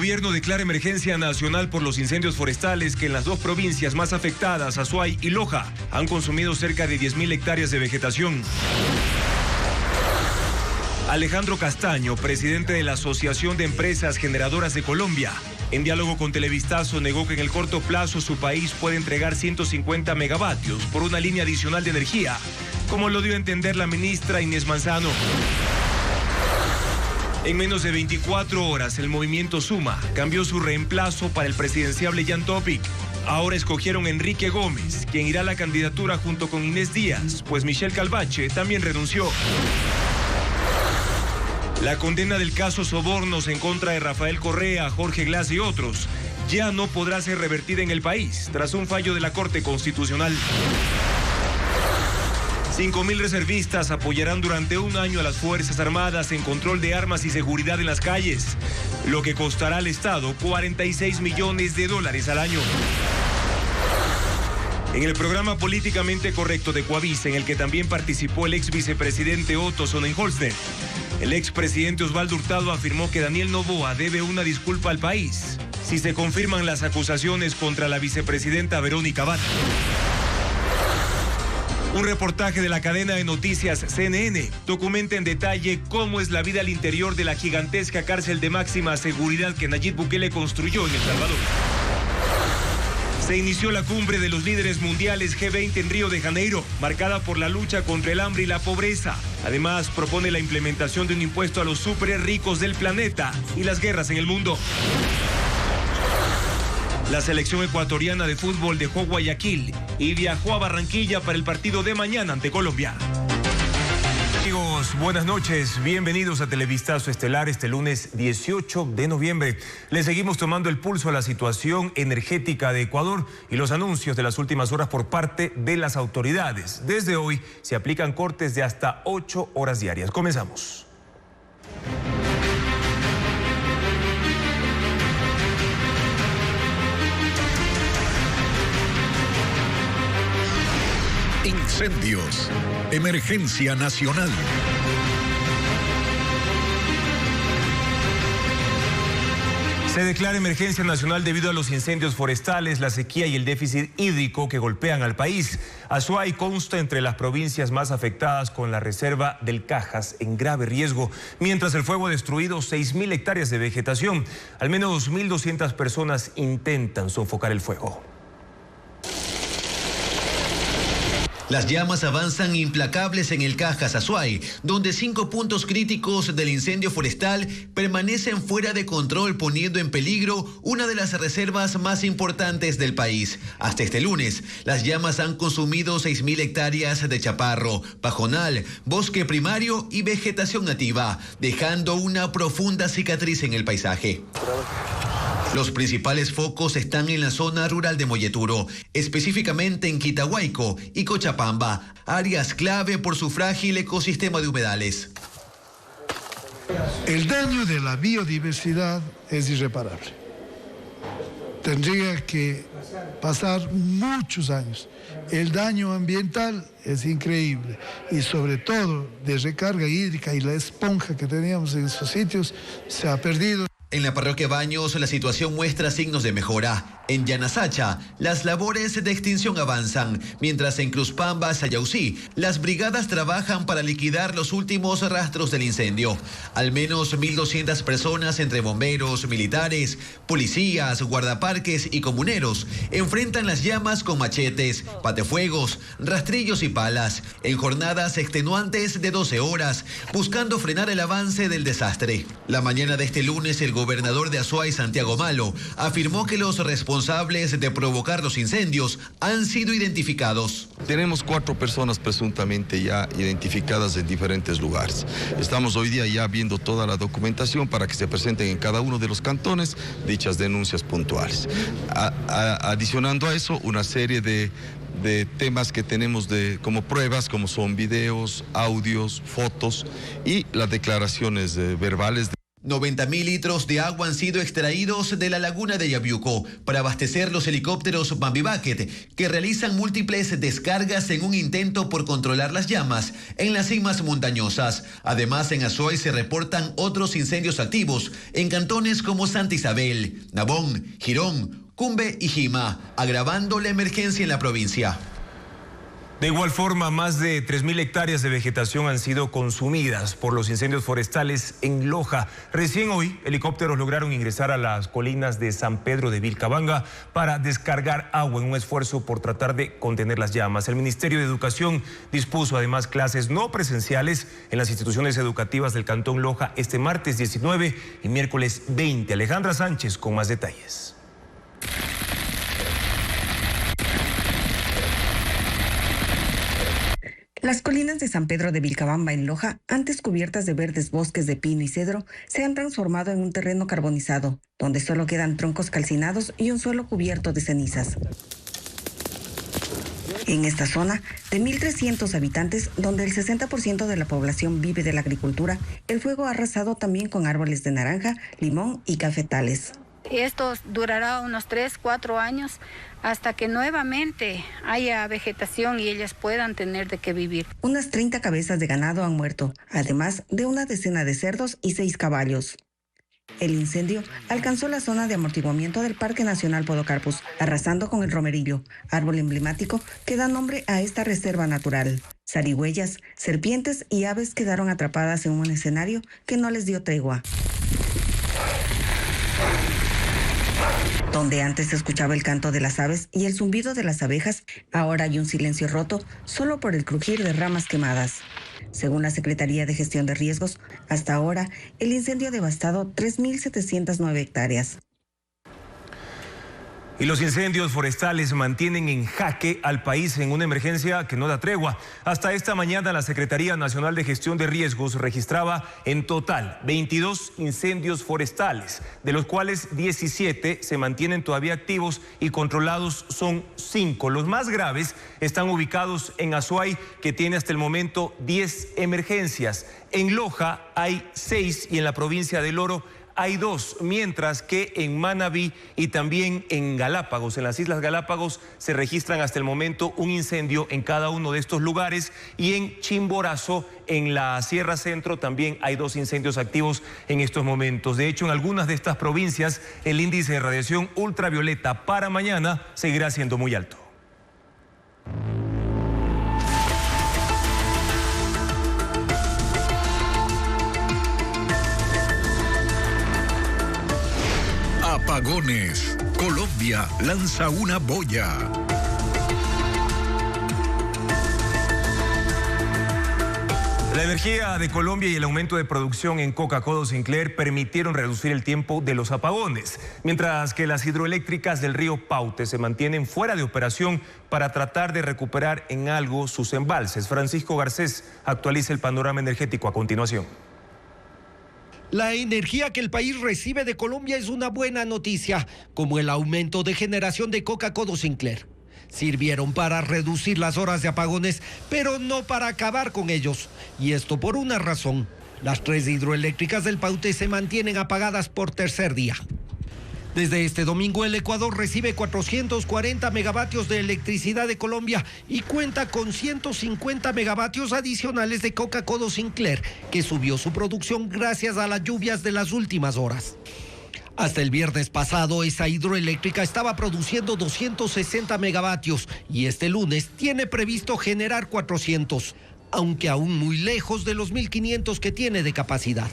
gobierno declara emergencia nacional por los incendios forestales que en las dos provincias más afectadas, Azuay y Loja, han consumido cerca de 10.000 hectáreas de vegetación. Alejandro Castaño, presidente de la Asociación de Empresas Generadoras de Colombia, en diálogo con Televistazo negó que en el corto plazo su país puede entregar 150 megavatios por una línea adicional de energía, como lo dio a entender la ministra Inés Manzano. En menos de 24 horas, el movimiento Suma cambió su reemplazo para el presidenciable Jan Topic. Ahora escogieron a Enrique Gómez, quien irá a la candidatura junto con Inés Díaz, pues Michelle Calvache también renunció. La condena del caso Sobornos en contra de Rafael Correa, Jorge Glass y otros ya no podrá ser revertida en el país tras un fallo de la Corte Constitucional. 5.000 reservistas apoyarán durante un año a las Fuerzas Armadas en control de armas y seguridad en las calles, lo que costará al Estado 46 millones de dólares al año. En el programa Políticamente Correcto de Coavisa, en el que también participó el ex vicepresidente Otto Sonnenholzner, el expresidente Osvaldo Hurtado afirmó que Daniel Noboa debe una disculpa al país si se confirman las acusaciones contra la vicepresidenta Verónica Abad. Un reportaje de la cadena de noticias CNN documenta en detalle cómo es la vida al interior de la gigantesca cárcel de máxima seguridad que Nayib Bukele construyó en El Salvador. Se inició la cumbre de los líderes mundiales G20 en Río de Janeiro, marcada por la lucha contra el hambre y la pobreza. Además, propone la implementación de un impuesto a los súper ricos del planeta y las guerras en el mundo. La selección ecuatoriana de fútbol dejó Guayaquil y viajó a Barranquilla para el partido de mañana ante Colombia. Amigos, buenas noches. Bienvenidos a Televistazo Estelar este lunes 18 de noviembre. Le seguimos tomando el pulso a la situación energética de Ecuador y los anuncios de las últimas horas por parte de las autoridades. Desde hoy se aplican cortes de hasta 8 horas diarias. Comenzamos. Incendios. Emergencia nacional. Se declara emergencia nacional debido a los incendios forestales, la sequía y el déficit hídrico que golpean al país. Azuay consta entre las provincias más afectadas, con la reserva del Cajas en grave riesgo, mientras el fuego ha destruido 6.000 hectáreas de vegetación. Al menos 2.200 personas intentan sofocar el fuego. Las llamas avanzan implacables en el Cajas Azuay, donde 5 puntos críticos del incendio forestal permanecen fuera de control, poniendo en peligro una de las reservas más importantes del país. Hasta este lunes, las llamas han consumido 6.000 hectáreas de chaparro, pajonal, bosque primario y vegetación nativa, dejando una profunda cicatriz en el paisaje. Los principales focos están en la zona rural de Molleturo, específicamente en Quitahuayco y Cochapamba, áreas clave por su frágil ecosistema de humedales. El daño de la biodiversidad es irreparable. Tendría que pasar muchos años. El daño ambiental es increíble y sobre todo de recarga hídrica y la esponja que teníamos en esos sitios se ha perdido. En la parroquia Baños, la situación muestra signos de mejora. En Yanasacha, las labores de extinción avanzan, mientras en Cruzpamba, Sayausí, las brigadas trabajan para liquidar los últimos rastros del incendio. Al menos 1.200 personas, entre bomberos, militares, policías, guardaparques y comuneros, enfrentan las llamas con machetes, patefuegos, rastrillos y palas, en jornadas extenuantes de 12 horas, buscando frenar el avance del desastre. La mañana de este lunes, el gobernador de Azuay, Santiago Malo, afirmó que los responsables de provocar los incendios han sido identificados. Tenemos 4 personas presuntamente ya identificadas en diferentes lugares. Estamos hoy día ya viendo toda la documentación para que se presenten en cada uno de los cantones dichas denuncias puntuales. Adicionando a eso, una serie de temas que tenemos como pruebas, como son videos, audios, fotos y las declaraciones verbales 90.000 litros de agua han sido extraídos de la laguna de Yabiuco para abastecer los helicópteros Bambi Bucket, que realizan múltiples descargas en un intento por controlar las llamas en las cimas montañosas. Además, en Azuay se reportan otros incendios activos en cantones como Santa Isabel, Nabón, Girón, Cumbe y Jima, agravando la emergencia en la provincia. De igual forma, más de 3.000 hectáreas de vegetación han sido consumidas por los incendios forestales en Loja. Recién hoy, helicópteros lograron ingresar a las colinas de San Pedro de Vilcabamba para descargar agua en un esfuerzo por tratar de contener las llamas. El Ministerio de Educación dispuso además clases no presenciales en las instituciones educativas del Cantón Loja este martes 19 y miércoles 20. Alejandra Sánchez con más detalles. Las colinas de San Pedro de Vilcabamba en Loja, antes cubiertas de verdes bosques de pino y cedro, se han transformado en un terreno carbonizado, donde solo quedan troncos calcinados y un suelo cubierto de cenizas. En esta zona, de 1.300 habitantes, donde el 60% de la población vive de la agricultura, el fuego ha arrasado también con árboles de naranja, limón y cafetales. Esto durará unos 3-4 años hasta que nuevamente haya vegetación y ellas puedan tener de qué vivir. Unas 30 cabezas de ganado han muerto, además de una decena de cerdos y 6 caballos. El incendio alcanzó la zona de amortiguamiento del Parque Nacional Podocarpus, arrasando con el romerillo, árbol emblemático que da nombre a esta reserva natural. Zarigüeyas, serpientes y aves quedaron atrapadas en un escenario que no les dio tregua. Donde antes se escuchaba el canto de las aves y el zumbido de las abejas, ahora hay un silencio roto solo por el crujir de ramas quemadas. Según la Secretaría de Gestión de Riesgos, hasta ahora el incendio ha devastado 3.709 hectáreas. Y los incendios forestales mantienen en jaque al país en una emergencia que no da tregua. Hasta esta mañana la Secretaría Nacional de Gestión de Riesgos registraba en total 22 incendios forestales, de los cuales 17 se mantienen todavía activos y controlados son 5. Los más graves están ubicados en Azuay, que tiene hasta el momento 10 emergencias. En Loja hay 6 y en la provincia del Oro hay 2, mientras que en Manabí y también en Galápagos, en las Islas Galápagos, se registran hasta el momento un incendio en cada uno de estos lugares, y en Chimborazo, en la Sierra Centro, también hay 2 incendios activos en estos momentos. De hecho, en algunas de estas provincias, el índice de radiación ultravioleta para mañana seguirá siendo muy alto. Apagones. Colombia lanza una boya. La energía de Colombia y el aumento de producción en Coca-Cola Sinclair permitieron reducir el tiempo de los apagones, mientras que las hidroeléctricas del río Paute se mantienen fuera de operación para tratar de recuperar en algo sus embalses. Francisco Garcés actualiza el panorama energético a continuación. La energía que el país recibe de Colombia es una buena noticia, como el aumento de generación de Coca-Cola Sinclair. Sirvieron para reducir las horas de apagones, pero no para acabar con ellos. Y esto por una razón: las 3 hidroeléctricas del Paute se mantienen apagadas por tercer día. Desde este domingo, el Ecuador recibe 440 megavatios de electricidad de Colombia y cuenta con 150 megavatios adicionales de Coca-Cola Sinclair, que subió su producción gracias a las lluvias de las últimas horas. Hasta el viernes pasado, esa hidroeléctrica estaba produciendo 260 megavatios y este lunes tiene previsto generar 400, aunque aún muy lejos de los 1.500 que tiene de capacidad.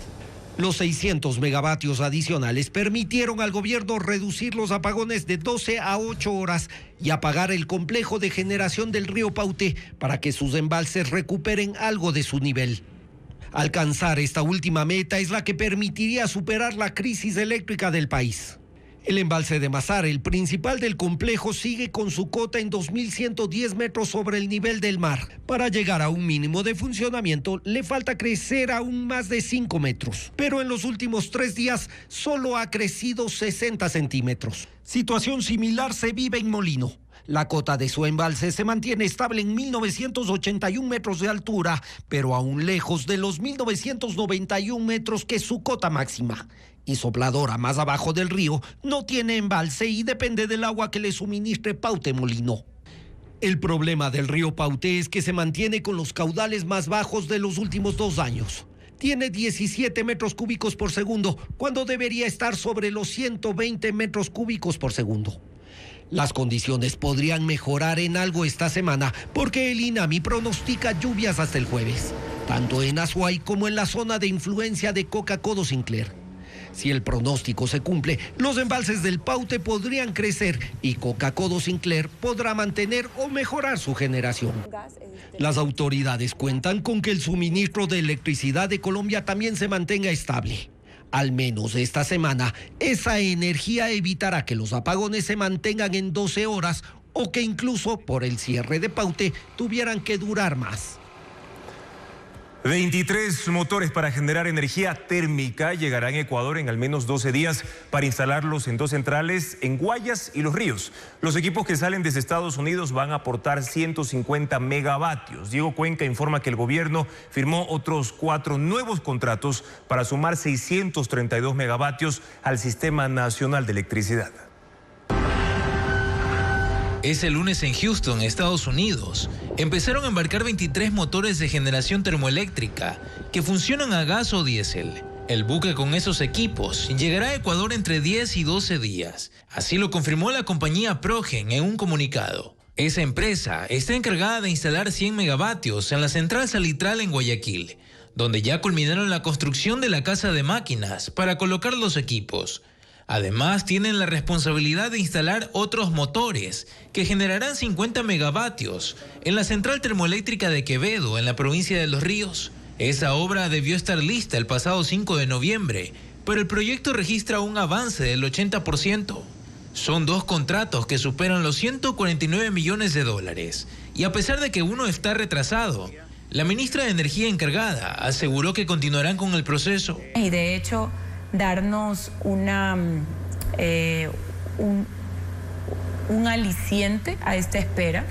Los 600 megavatios adicionales permitieron al gobierno reducir los apagones de 12 a 8 horas y apagar el complejo de generación del río Paute para que sus embalses recuperen algo de su nivel. Alcanzar esta última meta es la que permitiría superar la crisis eléctrica del país. El embalse de Mazar, el principal del complejo, sigue con su cota en 2.110 metros sobre el nivel del mar. Para llegar a un mínimo de funcionamiento, le falta crecer aún más de 5 metros. Pero en los últimos 3 días solo ha crecido 60 centímetros. Situación similar se vive en Molino. La cota de su embalse se mantiene estable en 1.981 metros de altura, pero aún lejos de los 1.991 metros que es su cota máxima. Y Sopladora, más abajo del río, no tiene embalse y depende del agua que le suministre Paute Molino. El problema del río Paute es que se mantiene con los caudales más bajos de los últimos 2 años. Tiene 17 metros cúbicos por segundo, cuando debería estar sobre los 120 metros cúbicos por segundo. Las condiciones podrían mejorar en algo esta semana, porque el INAMI pronostica lluvias hasta el jueves, tanto en Azuay como en la zona de influencia de Coca-Codo Sinclair. Si el pronóstico se cumple, los embalses del Paute podrían crecer y Coca-Codo Sinclair podrá mantener o mejorar su generación. Las autoridades cuentan con que el suministro de electricidad de Colombia también se mantenga estable. Al menos esta semana, esa energía evitará que los apagones se mantengan en 12 horas o que incluso por el cierre de Paute tuvieran que durar más. 23 motores para generar energía térmica llegarán a Ecuador en al menos 12 días para instalarlos en 2 centrales en Guayas y Los Ríos. Los equipos que salen desde Estados Unidos van a aportar 150 megavatios. Diego Cuenca informa que el gobierno firmó otros 4 nuevos contratos para sumar 632 megavatios al Sistema Nacional de Electricidad. Ese lunes en Houston, Estados Unidos, empezaron a embarcar 23 motores de generación termoeléctrica que funcionan a gas o diésel. El buque con esos equipos llegará a Ecuador entre 10 y 12 días. Así lo confirmó la compañía Progen en un comunicado. Esa empresa está encargada de instalar 100 megavatios en la central salitral en Guayaquil, donde ya culminaron la construcción de la casa de máquinas para colocar los equipos. Además, tienen la responsabilidad de instalar otros motores que generarán 50 megavatios en la central termoeléctrica de Quevedo, en la provincia de Los Ríos. Esa obra debió estar lista el pasado 5 de noviembre, pero el proyecto registra un avance del 80%. Son 2 contratos que superan los 149 millones de dólares. Y a pesar de que uno está retrasado, la ministra de Energía encargada aseguró que continuarán con el proceso. Y de hecho, darnos un aliciente a esta espera,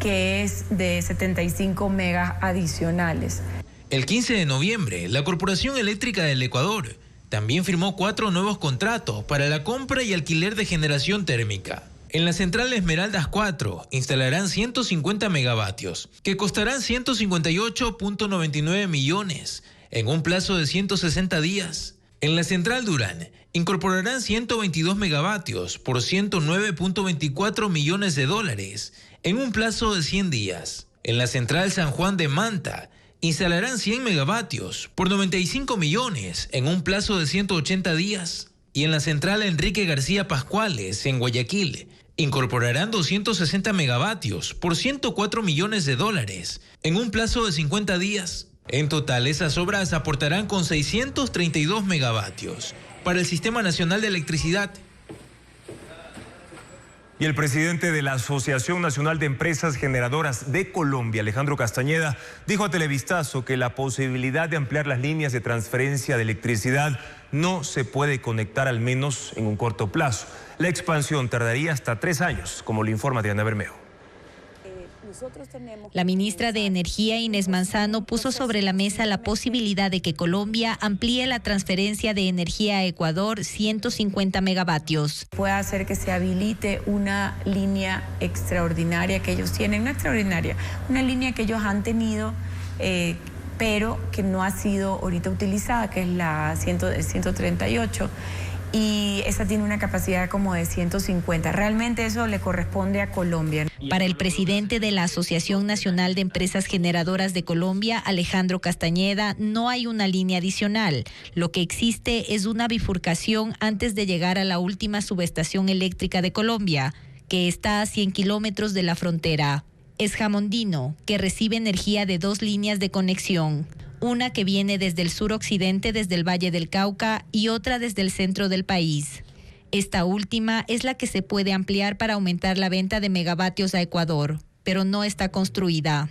que es de 75 megas adicionales. El 15 de noviembre, la Corporación Eléctrica del Ecuador también firmó 4 nuevos contratos para la compra y alquiler de generación térmica. En la central Esmeraldas 4 instalarán 150 megavatios, que costarán 158.99 millones en un plazo de 160 días. En la central Durán incorporarán 122 megavatios por 109.24 millones de dólares en un plazo de 100 días. En la central San Juan de Manta instalarán 100 megavatios por 95 millones en un plazo de 180 días. Y en la central Enrique García Pascuales, en Guayaquil, incorporarán 260 megavatios por 104 millones de dólares en un plazo de 50 días. En total, esas obras aportarán con 632 megavatios para el Sistema Nacional de Electricidad. Y el presidente de la Asociación Nacional de Empresas Generadoras de Colombia, Alejandro Castañeda, dijo a Televistazo que la posibilidad de ampliar las líneas de transferencia de electricidad no se puede conectar, al menos en un corto plazo. La expansión tardaría hasta 3 años, como lo informa Diana Bermeo. La ministra de Energía, Inés Manzano, puso sobre la mesa la posibilidad de que Colombia amplíe la transferencia de energía a Ecuador 150 megavatios. Puede hacer que se habilite una línea extraordinaria que ellos tienen, una línea que ellos han tenido, pero que no ha sido ahorita utilizada, que es la 138. Y esa tiene una capacidad como de 150. Realmente eso le corresponde a Colombia. Para el presidente de la Asociación Nacional de Empresas Generadoras de Colombia, Alejandro Castañeda, no hay una línea adicional. Lo que existe es una bifurcación antes de llegar a la última subestación eléctrica de Colombia, que está a 100 kilómetros de la frontera. Es Jamondino, que recibe energía de 2 líneas de conexión. Una que viene desde el suroccidente, desde el Valle del Cauca, y otra desde el centro del país. Esta última es la que se puede ampliar para aumentar la venta de megavatios a Ecuador, pero no está construida.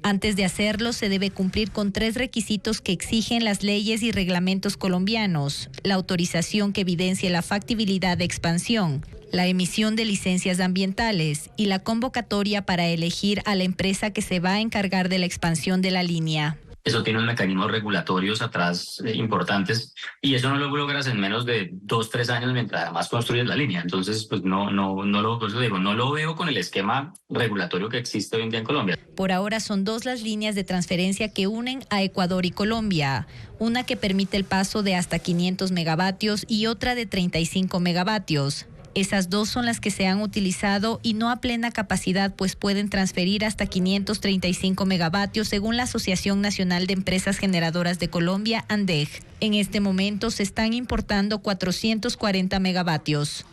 Antes de hacerlo, se debe cumplir con 3 requisitos que exigen las leyes y reglamentos colombianos: la autorización que evidencie la factibilidad de expansión, la emisión de licencias ambientales y la convocatoria para elegir a la empresa que se va a encargar de la expansión de la línea. Eso tiene unos mecanismos regulatorios atrás importantes y eso no lo logras en menos de 2-3 años mientras además construyes la línea. Entonces, pues no lo veo con el esquema regulatorio que existe hoy en día en Colombia. Por ahora son 2 las líneas de transferencia que unen a Ecuador y Colombia. Una que permite el paso de hasta 500 megavatios y otra de 35 megavatios. Esas 2 son las que se han utilizado y no a plena capacidad, pues pueden transferir hasta 535 megavatios según la Asociación Nacional de Empresas Generadoras de Colombia, ANDEG. En este momento se están importando 440 megavatios.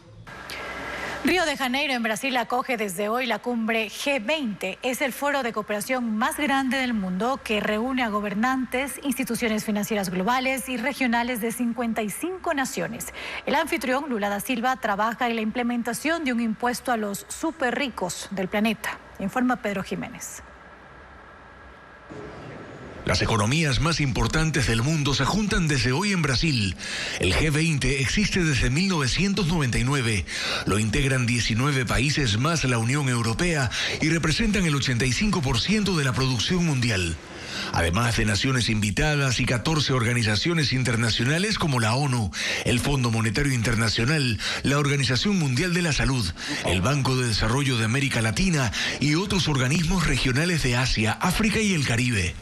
Río de Janeiro, en Brasil, acoge desde hoy la cumbre G20. Es el foro de cooperación más grande del mundo que reúne a gobernantes, instituciones financieras globales y regionales de 55 naciones. El anfitrión, Lula da Silva, trabaja en la implementación de un impuesto a los súper ricos del planeta. Informa Pedro Jiménez. Las economías más importantes del mundo se juntan desde hoy en Brasil. El G20 existe desde 1999. Lo integran 19 países más la Unión Europea y representan el 85% de la producción mundial. Además de naciones invitadas y 14 organizaciones internacionales como la ONU, el Fondo Monetario Internacional, la Organización Mundial de la Salud, el Banco de Desarrollo de América Latina y otros organismos regionales de Asia, África y el Caribe.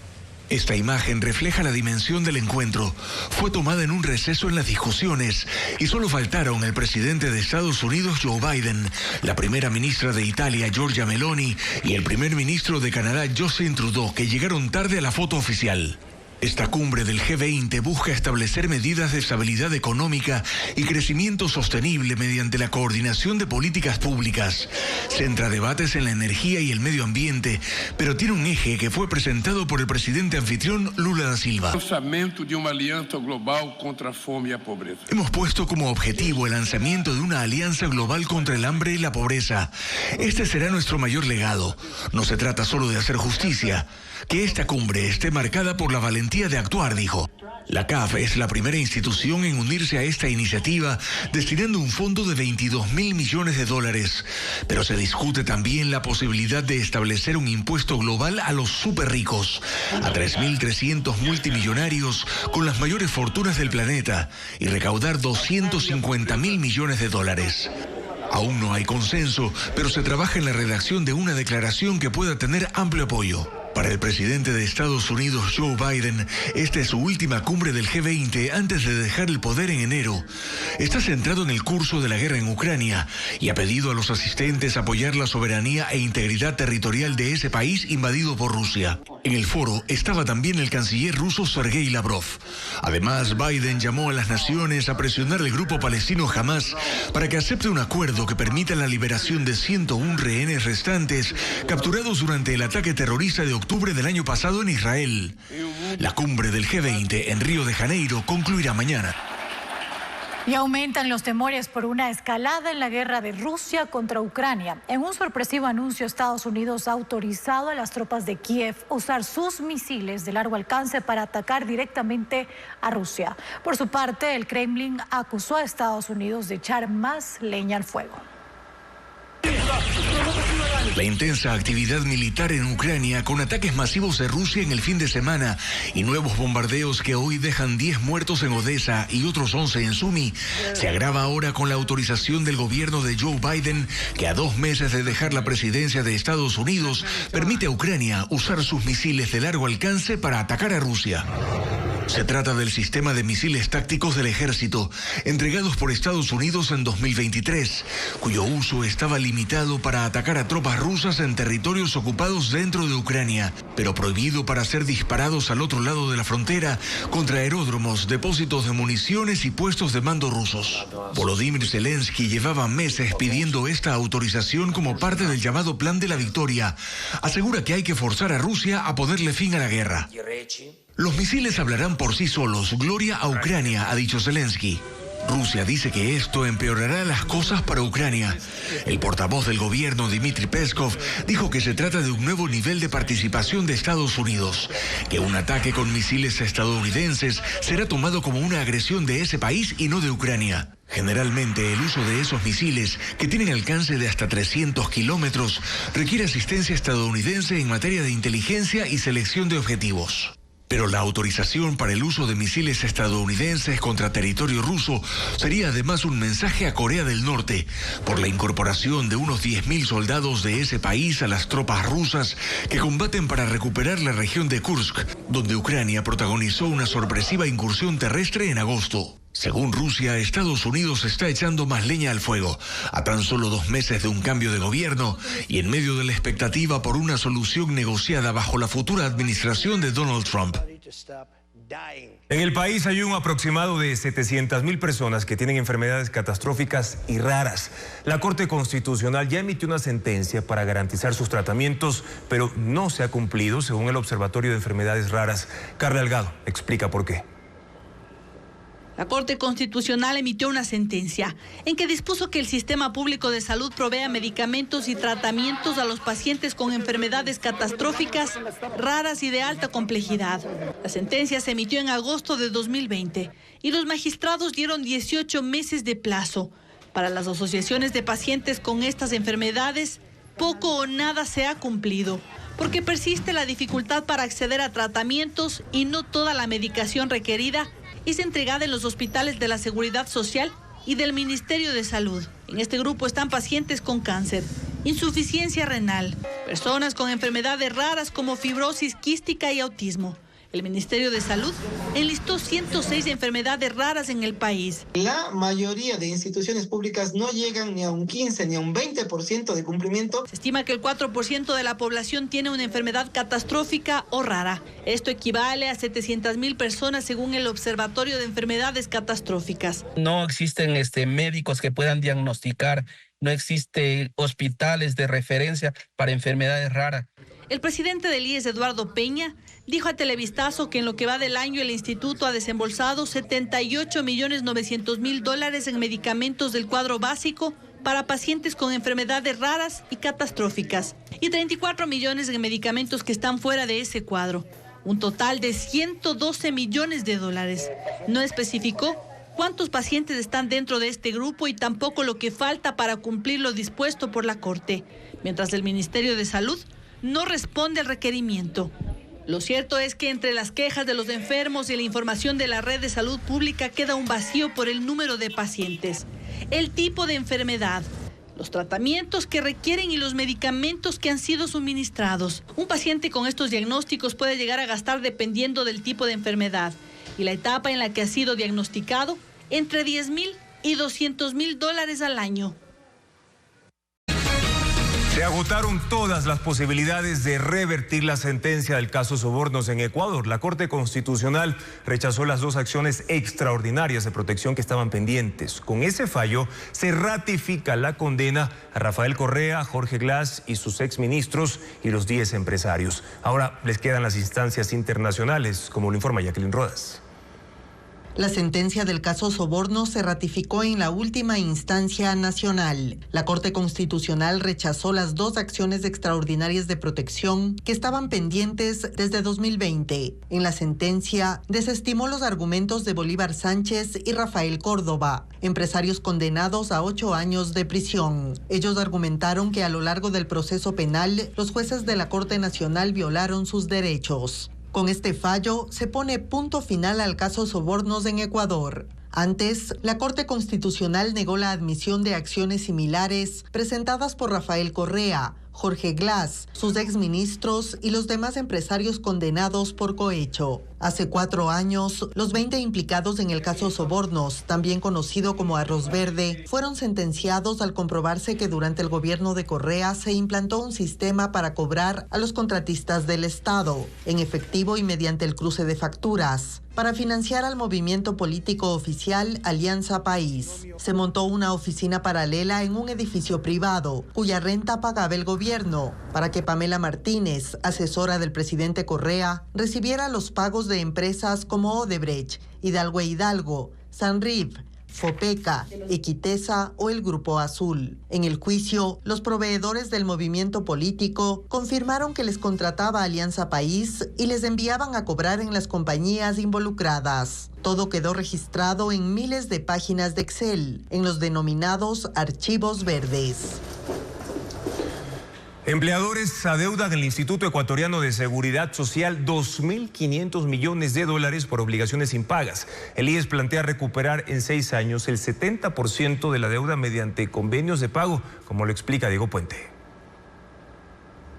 Esta imagen refleja la dimensión del encuentro. Fue tomada en un receso en las discusiones y solo faltaron el presidente de Estados Unidos, Joe Biden, la primera ministra de Italia, Giorgia Meloni, y el primer ministro de Canadá, Justin Trudeau, que llegaron tarde a la foto oficial. Esta cumbre del G20 busca establecer medidas de estabilidad económica y crecimiento sostenible mediante la coordinación de políticas públicas. Centra debates en la energía y el medio ambiente, pero tiene un eje que fue presentado por el presidente anfitrión Lula da Silva. Hemos puesto como objetivo el lanzamiento de una alianza global contra el hambre y la pobreza. Este será nuestro mayor legado. No se trata solo de hacer justicia. Que esta cumbre esté marcada por la valentía de actuar, dijo. La CAF es la primera institución en unirse a esta iniciativa, destinando un fondo de $22.000 millones. Pero se discute también la posibilidad de establecer un impuesto global a los superricos, a 3.300 multimillonarios con las mayores fortunas del planeta, y recaudar $250.000 millones. Aún no hay consenso, pero se trabaja en la redacción de una declaración que pueda tener amplio apoyo. Para el presidente de Estados Unidos, Joe Biden, esta es su última cumbre del G20 antes de dejar el poder en enero. Está centrado en el curso de la guerra en Ucrania y ha pedido a los asistentes apoyar la soberanía e integridad territorial de ese país invadido por Rusia. En el foro estaba también el canciller ruso Sergei Lavrov. Además, Biden llamó a las naciones a presionar al grupo palestino Hamas para que acepte un acuerdo que permita la liberación de 101 rehenes restantes capturados durante el ataque terrorista de octubre del año pasado en Israel. La cumbre del G20 en Río de Janeiro concluirá mañana. Y aumentan los temores por una escalada en la guerra de Rusia contra Ucrania. En un sorpresivo anuncio, Estados Unidos ha autorizado a las tropas de Kiev usar sus misiles de largo alcance para atacar directamente a Rusia. Por su parte, el Kremlin acusó a Estados Unidos de echar más leña al fuego. La intensa actividad militar en Ucrania, con ataques masivos de Rusia en el fin de semana y nuevos bombardeos que hoy dejan 10 muertos en Odessa y otros 11 en Sumy, se agrava ahora con la autorización del gobierno de Joe Biden, que a 2 meses de dejar la presidencia de Estados Unidos, permite a Ucrania usar sus misiles de largo alcance para atacar a Rusia. Se trata del sistema de misiles tácticos del ejército, entregados por Estados Unidos en 2023, cuyo uso estaba limitado para atacar a tropas rusas en territorios ocupados dentro de Ucrania, pero prohibido para ser disparados al otro lado de la frontera contra aeródromos, depósitos de municiones y puestos de mando rusos. Volodymyr Zelensky llevaba meses pidiendo esta autorización como parte del llamado Plan de la Victoria. Asegura que hay que forzar a Rusia a ponerle fin a la guerra. Los misiles hablarán por sí solos. Gloria a Ucrania, ha dicho Zelensky. Rusia dice que esto empeorará las cosas para Ucrania. El portavoz del gobierno, Dmitry Peskov, dijo que se trata de un nuevo nivel de participación de Estados Unidos, que un ataque con misiles estadounidenses será tomado como una agresión de ese país y no de Ucrania. Generalmente, el uso de esos misiles, que tienen alcance de hasta 300 kilómetros, requiere asistencia estadounidense en materia de inteligencia y selección de objetivos. Pero la autorización para el uso de misiles estadounidenses contra territorio ruso sería además un mensaje a Corea del Norte por la incorporación de unos 10.000 soldados de ese país a las tropas rusas que combaten para recuperar la región de Kursk, donde Ucrania protagonizó una sorpresiva incursión terrestre en agosto. Según Rusia, Estados Unidos está echando más leña al fuego, a tan solo 2 meses de un cambio de gobierno y en medio de la expectativa por una solución negociada bajo la futura administración de Donald Trump. En el país hay un aproximado de 700.000 personas que tienen enfermedades catastróficas y raras. La Corte Constitucional ya emitió una sentencia para garantizar sus tratamientos, pero no se ha cumplido, según el Observatorio de Enfermedades Raras. Carla Delgado explica por qué. La Corte Constitucional emitió una sentencia en que dispuso que el sistema público de salud provea medicamentos y tratamientos a los pacientes con enfermedades catastróficas, raras y de alta complejidad. La sentencia se emitió en agosto de 2020 y los magistrados dieron 18 meses de plazo. Para las asociaciones de pacientes con estas enfermedades, poco o nada se ha cumplido, porque persiste la dificultad para acceder a tratamientos y no toda la medicación requerida es entregada en los hospitales de la Seguridad Social y del Ministerio de Salud. En este grupo están pacientes con cáncer, insuficiencia renal, personas con enfermedades raras como fibrosis quística y autismo. El Ministerio de Salud enlistó 106 enfermedades raras en el país. La mayoría de instituciones públicas no llegan ni a un 15 ni a un 20% de cumplimiento. Se estima que el 4% de la población tiene una enfermedad catastrófica o rara. Esto equivale a 700.000 personas según el Observatorio de Enfermedades Catastróficas. No existen médicos que puedan diagnosticar, no existen hospitales de referencia para enfermedades raras. El presidente del IES, Eduardo Peña, dijo a Televistazo que en lo que va del año el instituto ha desembolsado $78.900.000 en medicamentos del cuadro básico para pacientes con enfermedades raras y catastróficas y 34 millones en medicamentos que están fuera de ese cuadro, un total de $112 millones. No especificó cuántos pacientes están dentro de este grupo y tampoco lo que falta para cumplir lo dispuesto por la Corte, mientras el Ministerio de Salud no responde al requerimiento. Lo cierto es que entre las quejas de los enfermos y la información de la red de salud pública queda un vacío por el número de pacientes, el tipo de enfermedad, los tratamientos que requieren y los medicamentos que han sido suministrados. Un paciente con estos diagnósticos puede llegar a gastar, dependiendo del tipo de enfermedad y la etapa en la que ha sido diagnosticado, entre $10.000 y $200.000 al año. Se agotaron todas las posibilidades de revertir la sentencia del caso Sobornos en Ecuador. La Corte Constitucional rechazó las 2 acciones extraordinarias de protección que estaban pendientes. Con ese fallo se ratifica la condena a Rafael Correa, Jorge Glass y sus exministros y los 10 empresarios. Ahora les quedan las instancias internacionales, como lo informa Jacqueline Rodas. La sentencia del caso Soborno se ratificó en la última instancia nacional. La Corte Constitucional rechazó las 2 acciones extraordinarias de protección que estaban pendientes desde 2020. En la sentencia, desestimó los argumentos de Bolívar Sánchez y Rafael Córdoba, empresarios condenados a 8 años de prisión. Ellos argumentaron que a lo largo del proceso penal, los jueces de la Corte Nacional violaron sus derechos. Con este fallo, se pone punto final al caso Sobornos en Ecuador. Antes, la Corte Constitucional negó la admisión de acciones similares presentadas por Rafael Correa, Jorge Glass, sus exministros y los demás empresarios condenados por cohecho. Hace 4 años, los 20 implicados en el caso Sobornos, también conocido como Arroz Verde, fueron sentenciados al comprobarse que durante el gobierno de Correa se implantó un sistema para cobrar a los contratistas del Estado, en efectivo y mediante el cruce de facturas, para financiar al movimiento político oficial Alianza País. Se montó una oficina paralela en un edificio privado, cuya renta pagaba el gobierno, para que Pamela Martínez, asesora del presidente Correa, recibiera los pagos de empresas como Odebrecht, Hidalgo e Hidalgo, Sanrif, Fopeca, Equitesa o el Grupo Azul. En el juicio, los proveedores del movimiento político confirmaron que les contrataba Alianza País y les enviaban a cobrar en las compañías involucradas. Todo quedó registrado en miles de páginas de Excel, en los denominados archivos verdes. Empleadores adeudan al Instituto Ecuatoriano de Seguridad Social 2.500 millones de dólares por obligaciones impagas. El IES plantea recuperar en 6 años el 70% de la deuda mediante convenios de pago, como lo explica Diego Puente.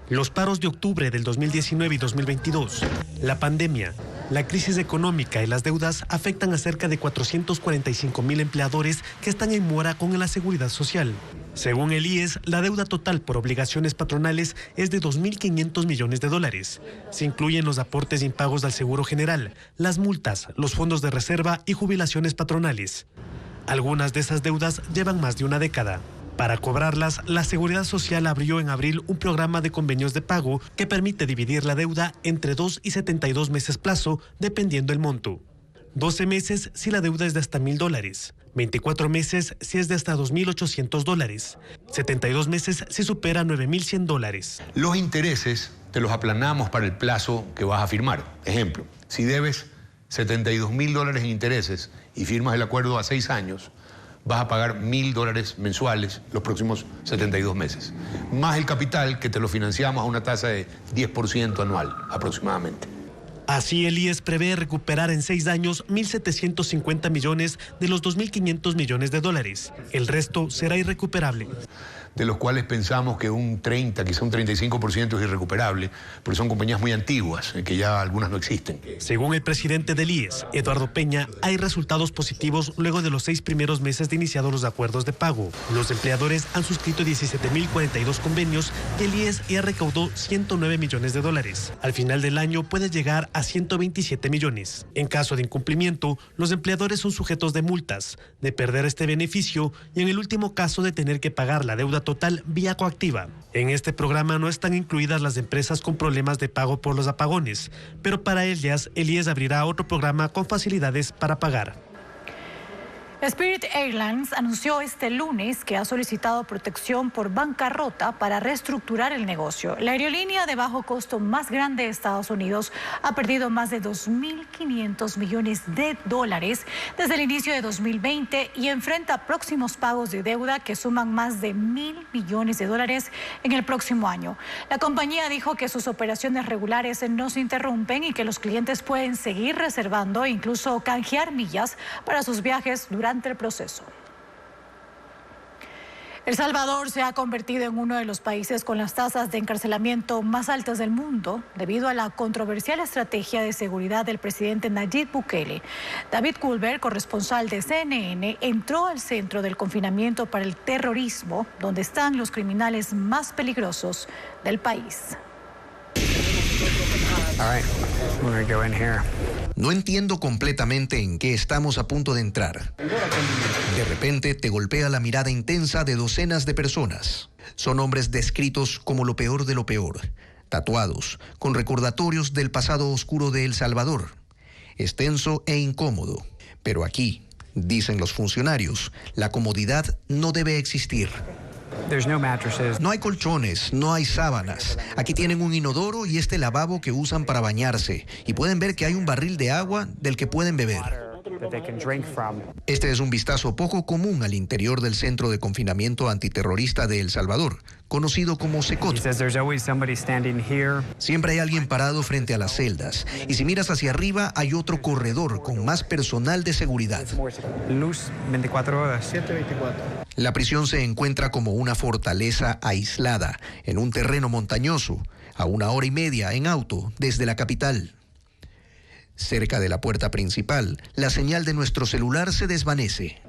Los paros de octubre del 2019 y 2022, la pandemia, la crisis económica y las deudas afectan a cerca de 445.000 empleadores que están en mora con la seguridad social. Según el IES, la deuda total por obligaciones patronales es de 2.500 millones de dólares. Se incluyen los aportes impagos al Seguro General, las multas, los fondos de reserva y jubilaciones patronales. Algunas de esas deudas llevan más de una década. Para cobrarlas, la Seguridad Social abrió en abril un programa de convenios de pago que permite dividir la deuda entre 2 y 72 meses plazo, dependiendo el monto. 12 meses si la deuda es de hasta $1.000, 24 meses si es de hasta $2.800, 72 meses si supera $9.100. Los intereses te los aplanamos para el plazo que vas a firmar. Ejemplo, si debes $72.000 en intereses y firmas el acuerdo a 6 años, vas a pagar $1.000 mensuales los próximos 72 meses. Más el capital que te lo financiamos a una tasa de 10% anual aproximadamente. Así el IES prevé recuperar en 6 años 1.750 millones de los 2.500 millones de dólares. El resto será irrecuperable. De los cuales pensamos que un 30, quizá un 35% es irrecuperable, porque son compañías muy antiguas, que ya algunas no existen. Según el presidente del IES, Eduardo Peña, hay resultados positivos luego de los 6 primeros meses de iniciados los acuerdos de pago. Los empleadores han suscrito 17.042 convenios y el IES ya recaudó 109 millones de dólares. Al final del año puede llegar a 127 millones. En caso de incumplimiento, los empleadores son sujetos de multas, de perder este beneficio y en el último caso de tener que pagar la deuda total vía coactiva. En este programa no están incluidas las empresas con problemas de pago por los apagones, pero para ellas el IES abrirá otro programa con facilidades para pagar. Spirit Airlines anunció este lunes que ha solicitado protección por bancarrota para reestructurar el negocio. La aerolínea de bajo costo más grande de Estados Unidos ha perdido más de 2.500 millones de dólares desde el inicio de 2020 y enfrenta próximos pagos de deuda que suman más de 1.000 millones de dólares en el próximo año. La compañía dijo que sus operaciones regulares no se interrumpen y que los clientes pueden seguir reservando e incluso canjear millas para sus viajes durante el proceso. El Salvador se ha convertido en uno de los países con las tasas de encarcelamiento más altas del mundo debido a la controversial estrategia de seguridad del presidente Nayib Bukele. David Culver, corresponsal de CNN, entró al centro del confinamiento para el terrorismo, donde están los criminales más peligrosos del país. No entiendo completamente en qué estamos a punto de entrar. De repente te golpea la mirada intensa de docenas de personas. Son hombres descritos como lo peor de lo peor, tatuados, con recordatorios del pasado oscuro de El Salvador. Es tenso e incómodo, pero aquí, dicen los funcionarios, la comodidad no debe existir. No hay colchones, no hay sábanas. Aquí tienen un inodoro y este lavabo que usan para bañarse. Y pueden ver que hay un barril de agua del que pueden beber. Este es un vistazo poco común al interior del Centro de Confinamiento Antiterrorista de El Salvador, conocido como Secot. Siempre hay alguien parado frente a las celdas, y si miras hacia arriba hay otro corredor con más personal de seguridad. Luz 24 horas. 7/24. La prisión se encuentra como una fortaleza aislada, en un terreno montañoso, a 1 hora y media en auto desde la capital. Cerca de la puerta principal, la señal de nuestro celular se desvanece.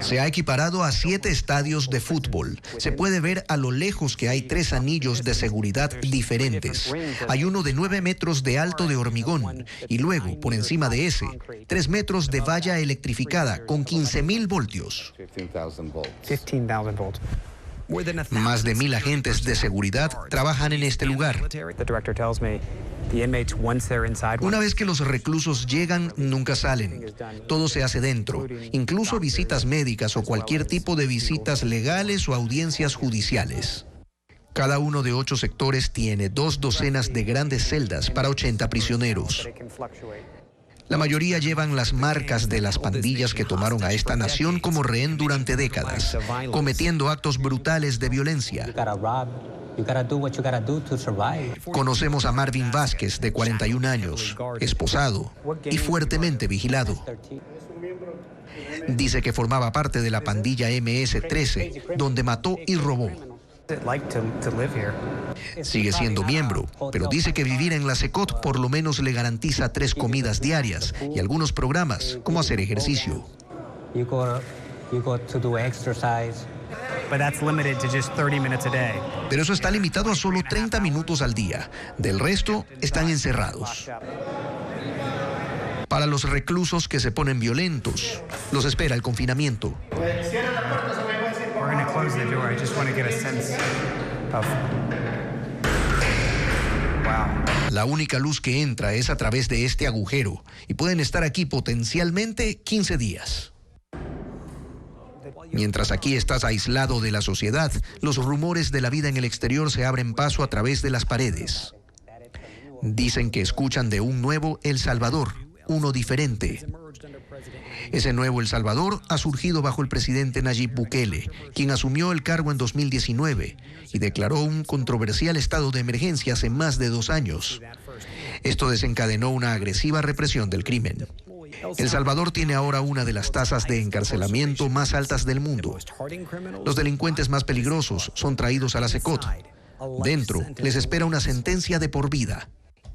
Se ha equiparado a 7 estadios de fútbol. Se puede ver a lo lejos que hay 3 anillos de seguridad diferentes. Hay uno de 9 metros de alto de hormigón y luego, por encima de ese, 3 metros de valla electrificada con 15.000 voltios. Más de 1.000 agentes de seguridad trabajan en este lugar. Una vez que los reclusos llegan, nunca salen. Todo se hace dentro, incluso visitas médicas o cualquier tipo de visitas legales o audiencias judiciales. Cada uno de 8 sectores tiene 2 docenas de grandes celdas para 80 prisioneros. La mayoría llevan las marcas de las pandillas que tomaron a esta nación como rehén durante décadas, cometiendo actos brutales de violencia. Conocemos a Marvin Vázquez, de 41 años, esposado y fuertemente vigilado. Dice que formaba parte de la pandilla MS-13, donde mató y robó. Sigue siendo miembro, pero dice que vivir en la Secot por lo menos le garantiza 3 comidas diarias y algunos programas, como hacer ejercicio. Pero eso está limitado a solo 30 minutos al día. Del resto, están encerrados. Para los reclusos que se ponen violentos, los espera el confinamiento. La única luz que entra es a través de este agujero y pueden estar aquí potencialmente 15 días. Mientras aquí estás aislado de la sociedad, los rumores de la vida en el exterior se abren paso a través de las paredes. Dicen que escuchan de un nuevo El Salvador, uno diferente. Ese nuevo El Salvador ha surgido bajo el presidente Nayib Bukele, quien asumió el cargo en 2019 y declaró un controversial estado de emergencia hace más de 2 años. Esto desencadenó una agresiva represión del crimen. El Salvador tiene ahora una de las tasas de encarcelamiento más altas del mundo. Los delincuentes más peligrosos son traídos a la Secot. Dentro les espera una sentencia de por vida.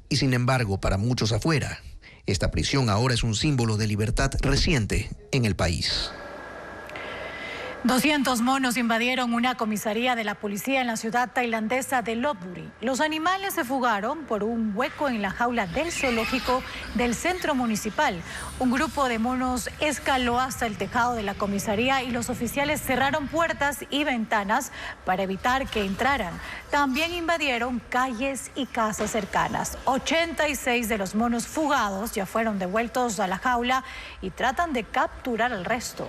Y sin embargo, para muchos afuera, esta prisión ahora es un símbolo de libertad reciente en el país. 200 monos invadieron una comisaría de la policía en la ciudad tailandesa de Lopburi. Los animales se fugaron por un hueco en la jaula del zoológico del centro municipal. Un grupo de monos escaló hasta el tejado de la comisaría y los oficiales cerraron puertas y ventanas para evitar que entraran. También invadieron calles y casas cercanas. 86 de los monos fugados ya fueron devueltos a la jaula y tratan de capturar al resto.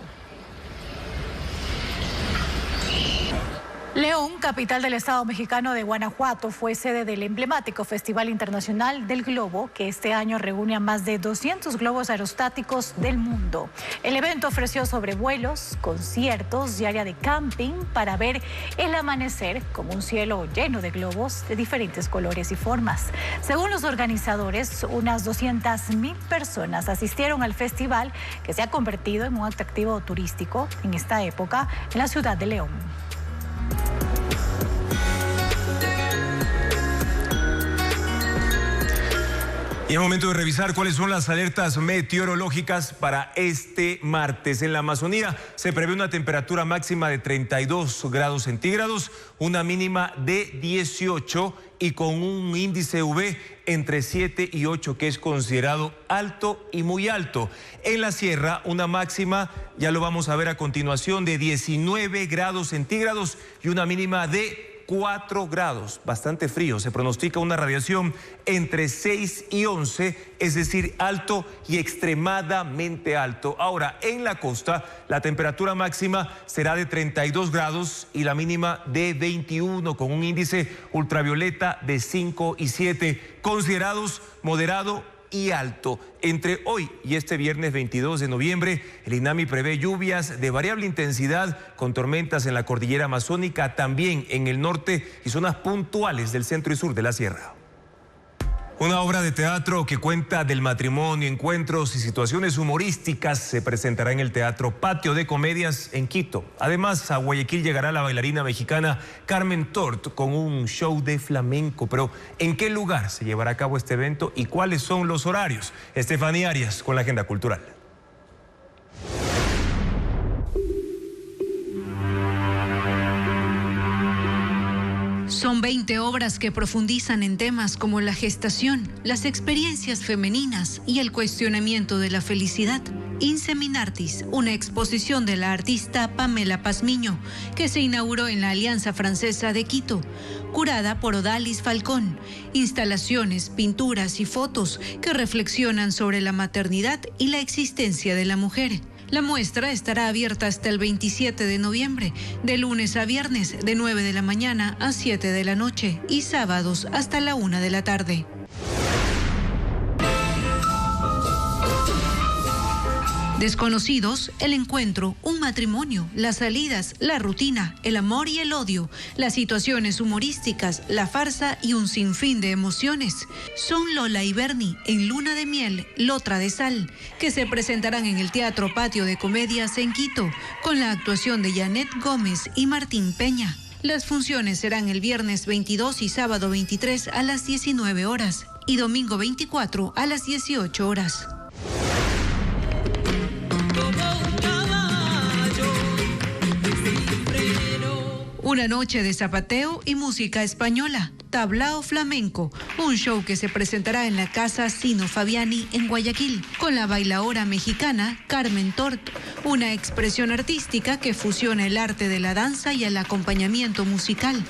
León, capital del estado mexicano de Guanajuato, fue sede del emblemático Festival Internacional del Globo, que este año reúne a más de 200 globos aerostáticos del mundo. El evento ofreció sobrevuelos, conciertos y área de camping para ver el amanecer con un cielo lleno de globos de diferentes colores y formas. Según los organizadores, unas 200,000 personas asistieron al festival, que se ha convertido en un atractivo turístico en esta época en la ciudad de León. Y es momento de revisar cuáles son las alertas meteorológicas para este martes. En la Amazonía se prevé una temperatura máxima de 32 grados centígrados, una mínima de 18 y con un índice UV entre 7 y 8, que es considerado alto y muy alto. En la sierra, una máxima, ya lo vamos a ver a continuación, de 19 grados centígrados y una mínima de 4 grados, bastante frío. Se pronostica una radiación entre 6 y 11, es decir, alto y extremadamente alto. Ahora, en la costa, la temperatura máxima será de 32 grados y la mínima de 21, con un índice ultravioleta de 5 y 7, considerados moderado y alto. Entre hoy y este viernes 22 de noviembre, el INAMI prevé lluvias de variable intensidad con tormentas en la cordillera amazónica, también en el norte y zonas puntuales del centro y sur de la sierra. Una obra de teatro que cuenta del matrimonio, encuentros y situaciones humorísticas se presentará en el Teatro Patio de Comedias en Quito. Además, a Guayaquil llegará la bailarina mexicana Carmen Tort con un show de flamenco. Pero, ¿en qué lugar se llevará a cabo este evento y cuáles son los horarios? Estefanía Arias con la agenda cultural. Son 20 obras que profundizan en temas como la gestación, las experiencias femeninas y el cuestionamiento de la felicidad. Inseminartis, una exposición de la artista Pamela Pazmiño, que se inauguró en la Alianza Francesa de Quito, curada por Odalis Falcón. Instalaciones, pinturas y fotos que reflexionan sobre la maternidad y la existencia de la mujer. La muestra estará abierta hasta el 27 de noviembre, de lunes a viernes, de 9 de la mañana a 7 de la noche y sábados hasta la 1 de la tarde. Desconocidos, el encuentro, un matrimonio, las salidas, la rutina, el amor y el odio, las situaciones humorísticas, la farsa y un sinfín de emociones. Son Lola y Bernie en Luna de Miel, Lotra de Sal, que se presentarán en el Teatro Patio de Comedias en Quito, con la actuación de Janet Gómez y Martín Peña. Las funciones serán el viernes 22 y sábado 23 a las 19 horas y domingo 24 a las 18 horas. Una noche de zapateo y música española, Tablao Flamenco, un show que se presentará en la Casa Sino Fabiani en Guayaquil, con la bailaora mexicana Carmen Tort, una expresión artística que fusiona el arte de la danza y el acompañamiento musical.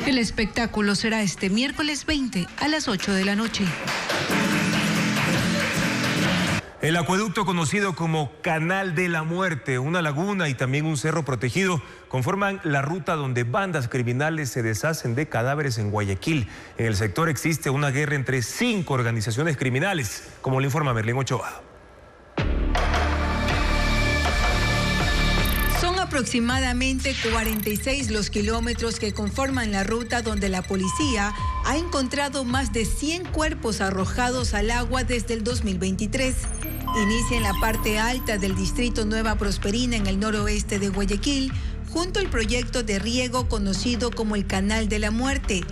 El espectáculo será este miércoles 20 a las 8 de la noche. El acueducto conocido como Canal de la Muerte, una laguna y también un cerro protegido conforman la ruta donde bandas criminales se deshacen de cadáveres en Guayaquil. En el sector existe una guerra entre 5 organizaciones criminales, como le informa Merlín Ochoa. Son aproximadamente 46 los kilómetros que conforman la ruta donde la policía ha encontrado más de 100 cuerpos arrojados al agua desde el 2023. Inicia en la parte alta del distrito Nueva Prosperina, en el noroeste de Guayaquil, junto al proyecto de riego conocido como el Canal de la Muerte.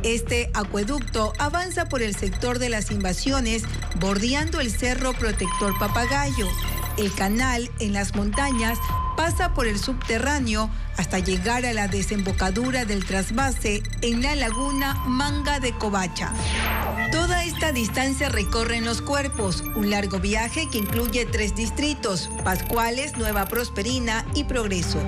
Este acueducto avanza por el sector de las Invasiones, bordeando el Cerro Protector Papagayo. El canal, en las montañas, pasa por el subterráneo hasta llegar a la desembocadura del trasvase en la laguna Manga de Covacha. Toda esta distancia recorren los cuerpos, un largo viaje que incluye 3 distritos: Pascuales, Nueva Prosperina y Progreso.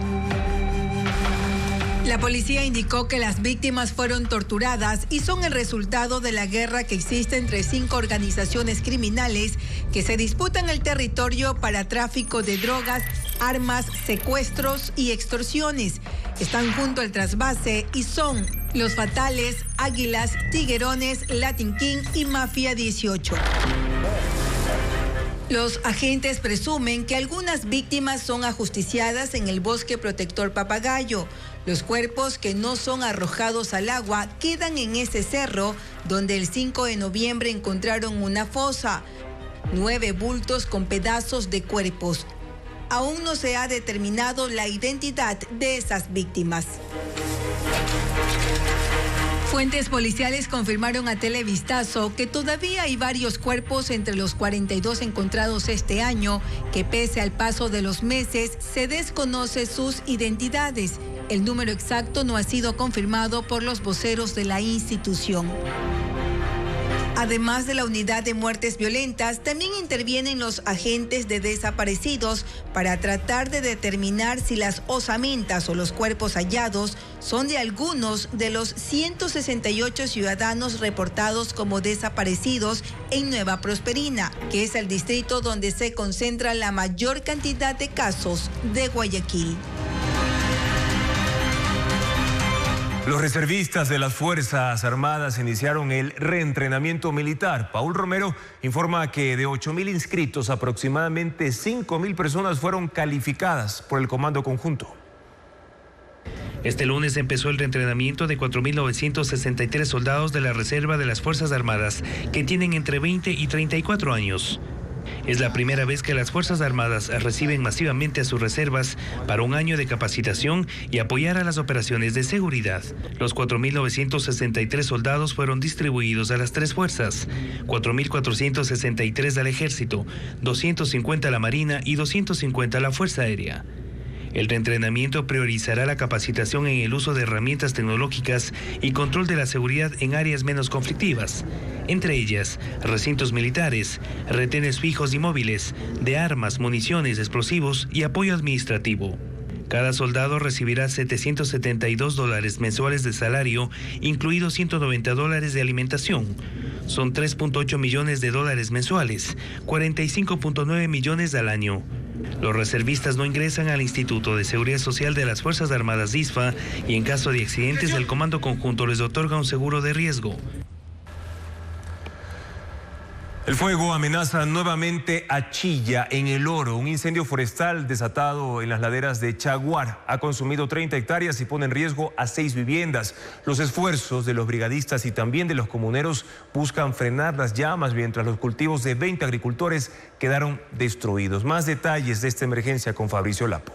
La policía indicó que las víctimas fueron torturadas y son el resultado de la guerra que existe entre 5 organizaciones criminales que se disputan el territorio para tráfico de drogas, armas, secuestros y extorsiones. Están junto al trasvase y son Los Fatales, Águilas, Tiguerones, Latin King y Mafia 18. Los agentes presumen que algunas víctimas son ajusticiadas en el bosque protector Papagayo. Los cuerpos que no son arrojados al agua quedan en ese cerro donde el 5 de noviembre encontraron una fosa, 9 bultos con pedazos de cuerpos. Aún no se ha determinado la identidad de esas víctimas. Fuentes policiales confirmaron a Televistazo que todavía hay varios cuerpos entre los 42 encontrados este año, que pese al paso de los meses se desconoce sus identidades. El número exacto no ha sido confirmado por los voceros de la institución. Además de la unidad de muertes violentas, también intervienen los agentes de desaparecidos para tratar de determinar si las osamentas o los cuerpos hallados son de algunos de los 168 ciudadanos reportados como desaparecidos en Nueva Prosperina, que es el distrito donde se concentra la mayor cantidad de casos de Guayaquil. Los reservistas de las Fuerzas Armadas iniciaron el reentrenamiento militar. Paul Romero informa que de 8.000 inscritos, aproximadamente 5.000 personas fueron calificadas por el Comando Conjunto. Este lunes empezó el reentrenamiento de 4.963 soldados de la Reserva de las Fuerzas Armadas, que tienen entre 20 y 34 años. Es la primera vez que las Fuerzas Armadas reciben masivamente a sus reservas para un año de capacitación y apoyar a las operaciones de seguridad. Los 4.963 soldados fueron distribuidos a las 3 fuerzas, 4.463 al Ejército, 250 a la Marina y 250 a la Fuerza Aérea. El reentrenamiento priorizará la capacitación en el uso de herramientas tecnológicas y control de la seguridad en áreas menos conflictivas, entre ellas recintos militares, retenes fijos y móviles, de armas, municiones, explosivos y apoyo administrativo. Cada soldado recibirá $772 mensuales de salario, incluidos $190 de alimentación. Son $3.8 millones mensuales, 45.9 millones al año. Los reservistas no ingresan al Instituto de Seguridad Social de las Fuerzas Armadas ISFA y en caso de accidentes el Comando Conjunto les otorga un seguro de riesgo. El fuego amenaza nuevamente a Chilla, en El Oro. Un incendio forestal desatado en las laderas de Chaguar ha consumido 30 hectáreas y pone en riesgo a 6 viviendas. Los esfuerzos de los brigadistas y también de los comuneros buscan frenar las llamas mientras los cultivos de 20 agricultores quedaron destruidos. Más detalles de esta emergencia con Fabricio Lapo.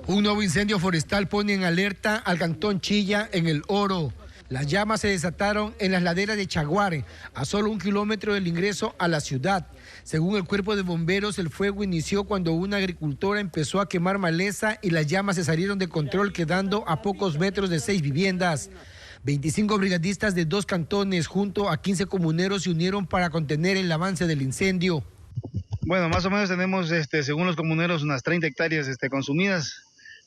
Un nuevo incendio forestal pone en alerta al cantón Chilla, en El Oro. Las llamas se desataron en las laderas de Chaguar, a solo 1 kilómetro del ingreso a la ciudad. Según el cuerpo de bomberos, el fuego inició cuando una agricultora empezó a quemar maleza y las llamas se salieron de control, quedando a pocos metros de 6 viviendas. 25 brigadistas de 2 cantones junto a 15 comuneros se unieron para contener el avance del incendio. Bueno, más o menos tenemos, según los comuneros, unas 30 hectáreas consumidas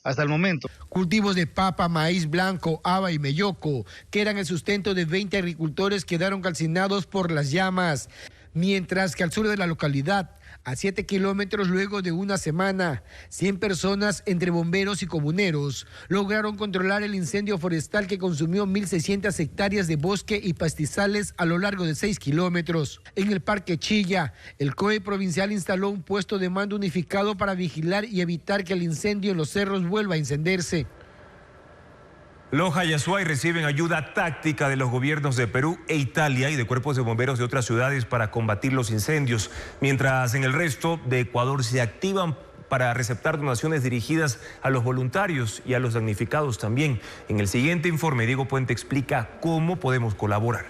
hasta el momento. Cultivos de papa, maíz blanco, haba y melloco, que eran el sustento de 20 agricultores, quedaron calcinados por las llamas. Mientras que al sur de la localidad, a 7 kilómetros luego de una semana, 100 personas entre bomberos y comuneros lograron controlar el incendio forestal que consumió 1.600 hectáreas de bosque y pastizales a lo largo de 6 kilómetros. En el Parque Chilla, el COE provincial instaló un puesto de mando unificado para vigilar y evitar que el incendio en los cerros vuelva a encenderse. Loja y Azuay reciben ayuda táctica de los gobiernos de Perú e Italia y de cuerpos de bomberos de otras ciudades para combatir los incendios, mientras en el resto de Ecuador se activan para receptar donaciones dirigidas a los voluntarios y a los damnificados también. En el siguiente informe, Diego Puente explica cómo podemos colaborar.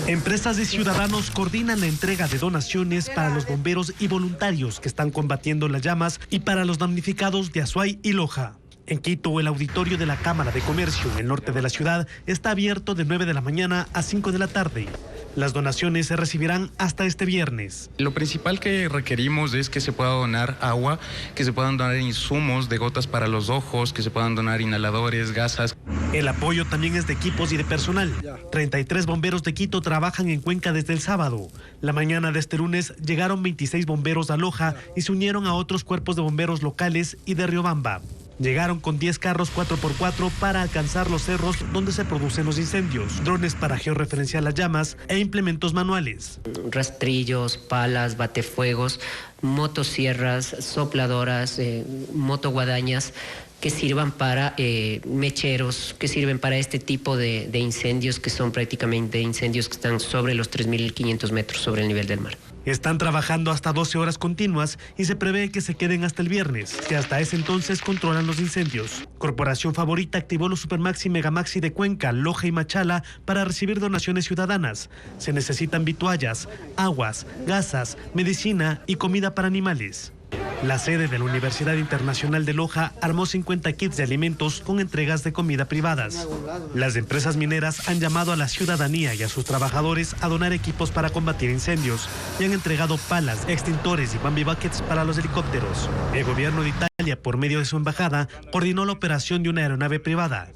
Empresas y ciudadanos coordinan la entrega de donaciones para los bomberos y voluntarios que están combatiendo las llamas y para los damnificados de Azuay y Loja. En Quito, el auditorio de la Cámara de Comercio en el norte de la ciudad está abierto de 9 de la mañana a 5 de la tarde. Las donaciones se recibirán hasta este viernes. Lo principal que requerimos es que se pueda donar agua, que se puedan donar insumos de gotas para los ojos, que se puedan donar inhaladores, gasas. El apoyo también es de equipos y de personal. 33 bomberos de Quito trabajan en Cuenca desde el sábado. La mañana de este lunes llegaron 26 bomberos a Loja y se unieron a otros cuerpos de bomberos locales y de Riobamba. Llegaron con 10 carros 4x4 para alcanzar los cerros donde se producen los incendios, drones para georreferenciar las llamas e implementos manuales. Rastrillos, palas, batefuegos, motosierras, sopladoras, motoguadañas que sirvan para mecheros, que sirven para este tipo de incendios que son prácticamente incendios que están sobre los 3.500 metros sobre el nivel del mar. Están trabajando hasta 12 horas continuas y se prevé que se queden hasta el viernes, que hasta ese entonces controlan los incendios. Corporación Favorita activó los Supermaxi y Megamaxi de Cuenca, Loja y Machala para recibir donaciones ciudadanas. Se necesitan vituallas, aguas, gasas, medicina y comida para animales. La sede de la Universidad Internacional de Loja armó 50 kits de alimentos con entregas de comida privadas. Las empresas mineras han llamado a la ciudadanía y a sus trabajadores a donar equipos para combatir incendios y han entregado palas, extintores y Bambi Buckets para los helicópteros. El gobierno de Italia, por medio de su embajada, coordinó la operación de una aeronave privada.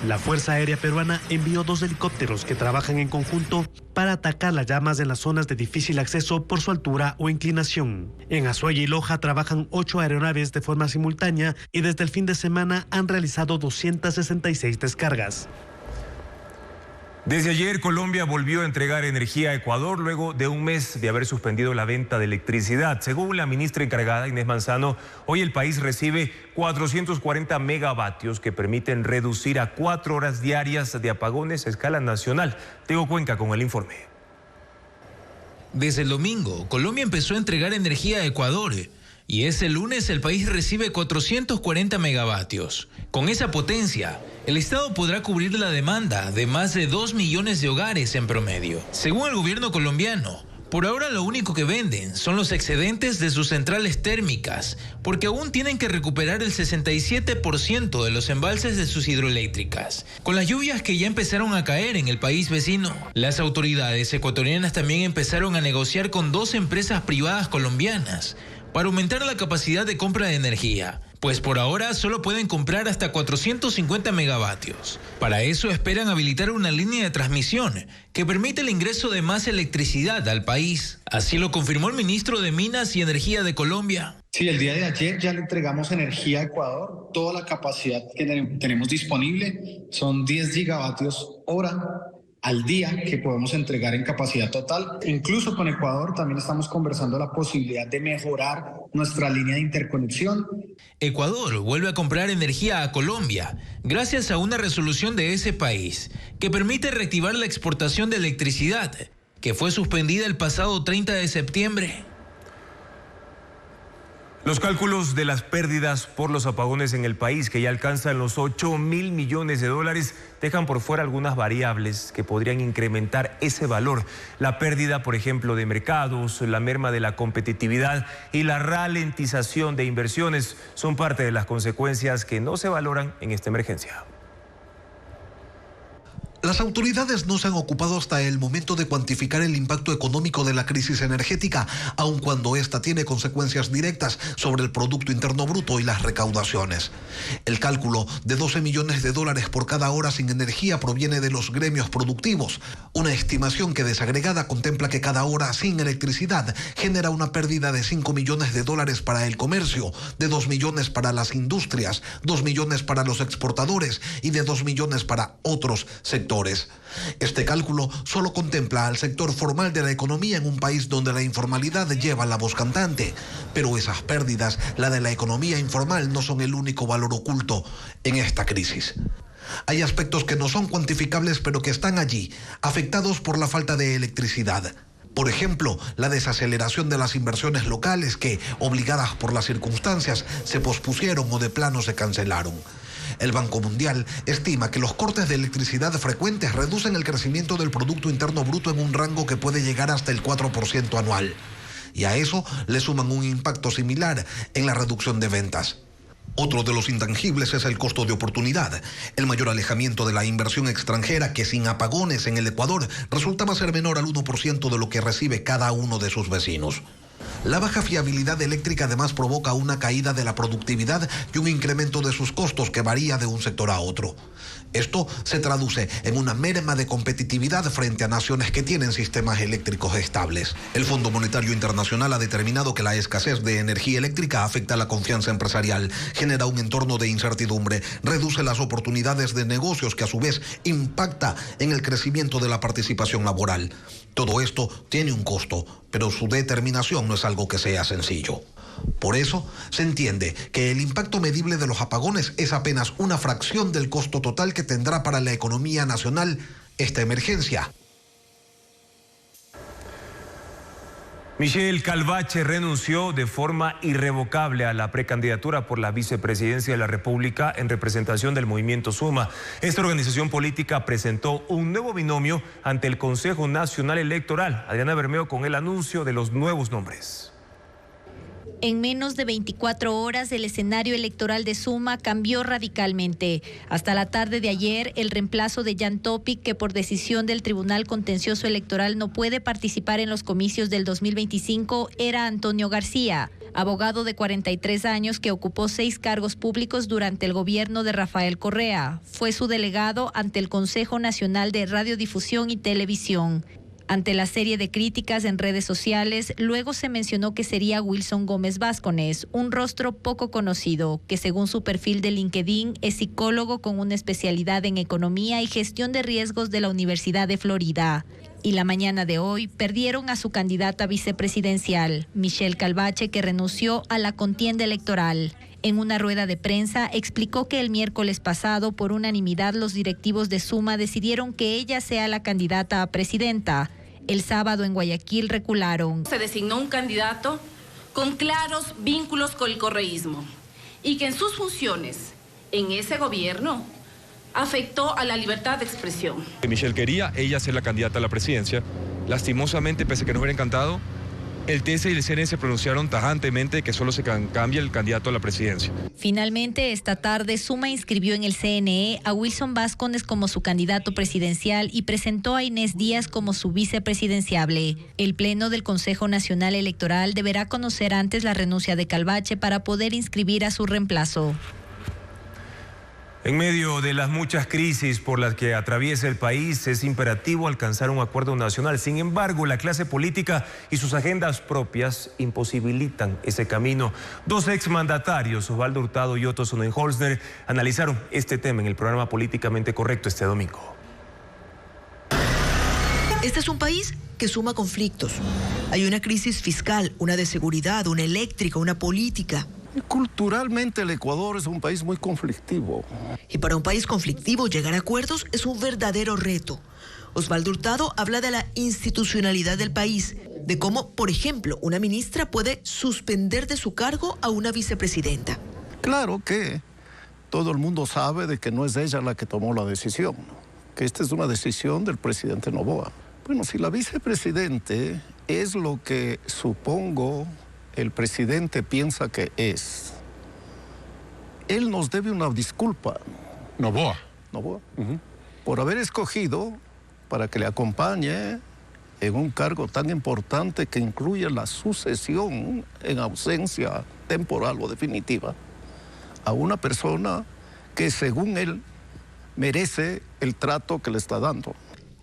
La Fuerza Aérea Peruana envió 2 helicópteros que trabajan en conjunto para atacar las llamas en las zonas de difícil acceso por su altura o inclinación. En Azuay y Loja trabajan 8 aeronaves de forma simultánea y desde el fin de semana han realizado 266 descargas. Desde ayer, Colombia volvió a entregar energía a Ecuador luego de un mes de haber suspendido la venta de electricidad. Según la ministra encargada, Inés Manzano, hoy el país recibe 440 megavatios que permiten reducir a 4 horas diarias de apagones a escala nacional. Diego Cuenca con el informe. Desde el domingo, Colombia empezó a entregar energía a Ecuador. Y ese lunes el país recibe 440 megavatios. Con esa potencia, el Estado podrá cubrir la demanda de más de 2 millones de hogares en promedio. Según el gobierno colombiano, Por ahora lo único que venden son los excedentes de sus centrales térmicas, porque aún tienen que recuperar el 67% de los embalses de sus hidroeléctricas. Con las lluvias que ya empezaron a caer en el país vecino, las autoridades ecuatorianas también empezaron a negociar con 2 empresas privadas colombianas para aumentar la capacidad de compra de energía, pues por ahora solo pueden comprar hasta 450 megavatios. Para eso esperan habilitar una línea de transmisión que permite el ingreso de más electricidad al país. Así lo confirmó el ministro de Minas y Energía de Colombia. Sí, el día de ayer ya le entregamos energía a Ecuador. Toda la capacidad que tenemos disponible son 10 gigavatios hora al día que podemos entregar en capacidad total. Incluso con Ecuador también estamos conversando la posibilidad de mejorar nuestra línea de interconexión. Ecuador vuelve a comprar energía a Colombia gracias a una resolución de ese país que permite reactivar la exportación de electricidad, que fue suspendida el pasado 30 de septiembre. Los cálculos de las pérdidas por los apagones en el país, que ya alcanzan los 8.000 millones de dólares, dejan por fuera algunas variables que podrían incrementar ese valor. La pérdida, por ejemplo, de mercados, la merma de la competitividad y la ralentización de inversiones son parte de las consecuencias que no se valoran en esta emergencia. Las autoridades no se han ocupado hasta el momento de cuantificar el impacto económico de la crisis energética, aun cuando esta tiene consecuencias directas sobre el Producto Interno Bruto y las recaudaciones. El cálculo de 12 millones de dólares por cada hora sin energía proviene de los gremios productivos, una estimación que desagregada contempla que cada hora sin electricidad genera una pérdida de 5 millones de dólares para el comercio, de 2 millones para las industrias, 2 millones para los exportadores y de 2 millones para otros sectores. Este cálculo solo contempla al sector formal de la economía en un país donde la informalidad lleva la voz cantante. Pero esas pérdidas, la de la economía informal, no son el único valor oculto en esta crisis. Hay aspectos que no son cuantificables pero que están allí, afectados por la falta de electricidad. Por ejemplo, la desaceleración de las inversiones locales que, obligadas por las circunstancias, se pospusieron o de plano se cancelaron. El Banco Mundial estima que los cortes de electricidad frecuentes reducen el crecimiento del Producto Interno Bruto en un rango que puede llegar hasta el 4% anual. Y a eso le suman un impacto similar en la reducción de ventas. Otro de los intangibles es el costo de oportunidad, el mayor alejamiento de la inversión extranjera que sin apagones en el Ecuador resultaba ser menor al 1% de lo que recibe cada uno de sus vecinos. La baja fiabilidad eléctrica además provoca una caída de la productividad y un incremento de sus costos que varía de un sector a otro. Esto se traduce en una merma de competitividad frente a naciones que tienen sistemas eléctricos estables. El Fondo Monetario Internacional ha determinado que la escasez de energía eléctrica afecta la confianza empresarial, genera un entorno de incertidumbre, reduce las oportunidades de negocios que a su vez impacta en el crecimiento de la participación laboral. Todo esto tiene un costo, pero su determinación no es algo que sea sencillo. Por eso, se entiende que el impacto medible de los apagones es apenas una fracción del costo total que tendrá para la economía nacional esta emergencia. Michelle Calvache renunció de forma irrevocable a la precandidatura por la vicepresidencia de la República en representación del Movimiento Suma. Esta organización política presentó un nuevo binomio ante el Consejo Nacional Electoral. Adriana Bermeo con el anuncio de los nuevos nombres. En menos de 24 horas, el escenario electoral de Suma cambió radicalmente. Hasta la tarde de ayer, el reemplazo de Jan Topic, que por decisión del Tribunal Contencioso Electoral no puede participar en los comicios del 2025, era Antonio García, abogado de 43 años que ocupó 6 cargos públicos durante el gobierno de Rafael Correa. Fue su delegado ante el Consejo Nacional de Radiodifusión y Televisión. Ante la serie de críticas en redes sociales, luego se mencionó que sería Wilson Gómez Vázquez, un rostro poco conocido, que según su perfil de LinkedIn es psicólogo con una especialidad en economía y gestión de riesgos de la Universidad de Florida. Y la mañana de hoy perdieron a su candidata vicepresidencial, Michelle Calvache, que renunció a la contienda electoral. En una rueda de prensa explicó que el miércoles pasado, por unanimidad, los directivos de Suma decidieron que ella sea la candidata a presidenta. El sábado en Guayaquil recularon. Se designó un candidato con claros vínculos con el correísmo y que en sus funciones en ese gobierno afectó a la libertad de expresión. Michelle quería ella ser la candidata a la presidencia. lastimosamente, pese a que nos hubiera encantado, el TC y el CNE se pronunciaron tajantemente que solo se cambia el candidato a la presidencia. Finalmente, esta tarde, Suma inscribió en el CNE a Wilson Vázquez como su candidato presidencial y presentó a Inés Díaz como su vicepresidenciable. El Pleno del Consejo Nacional Electoral deberá conocer antes la renuncia de Calvache para poder inscribir a su reemplazo. En medio de las muchas crisis por las que atraviesa el país, es imperativo alcanzar un acuerdo nacional. Sin embargo, la clase política y sus agendas propias imposibilitan ese camino. Dos exmandatarios, Osvaldo Hurtado y Otto Sonnenholzner, analizaron este tema en el programa Políticamente Correcto este domingo. Este es un país que suma conflictos. Hay una crisis fiscal, una de seguridad, una eléctrica, una política. Culturalmente el Ecuador es un país muy conflictivo. Y para un país conflictivo llegar a acuerdos es un verdadero reto. Osvaldo Hurtado habla de la institucionalidad del país, de cómo, por ejemplo, una ministra puede suspender de su cargo a una vicepresidenta. Claro que todo el mundo sabe de que no es ella la que tomó la decisión, que esta es una decisión del presidente Noboa. Bueno, si la vicepresidente es lo que supongo el presidente piensa que es, él nos debe una disculpa. Noboa. Por haber escogido para que le acompañe en un cargo tan importante que incluye la sucesión en ausencia temporal o definitiva a una persona que según él merece el trato que le está dando.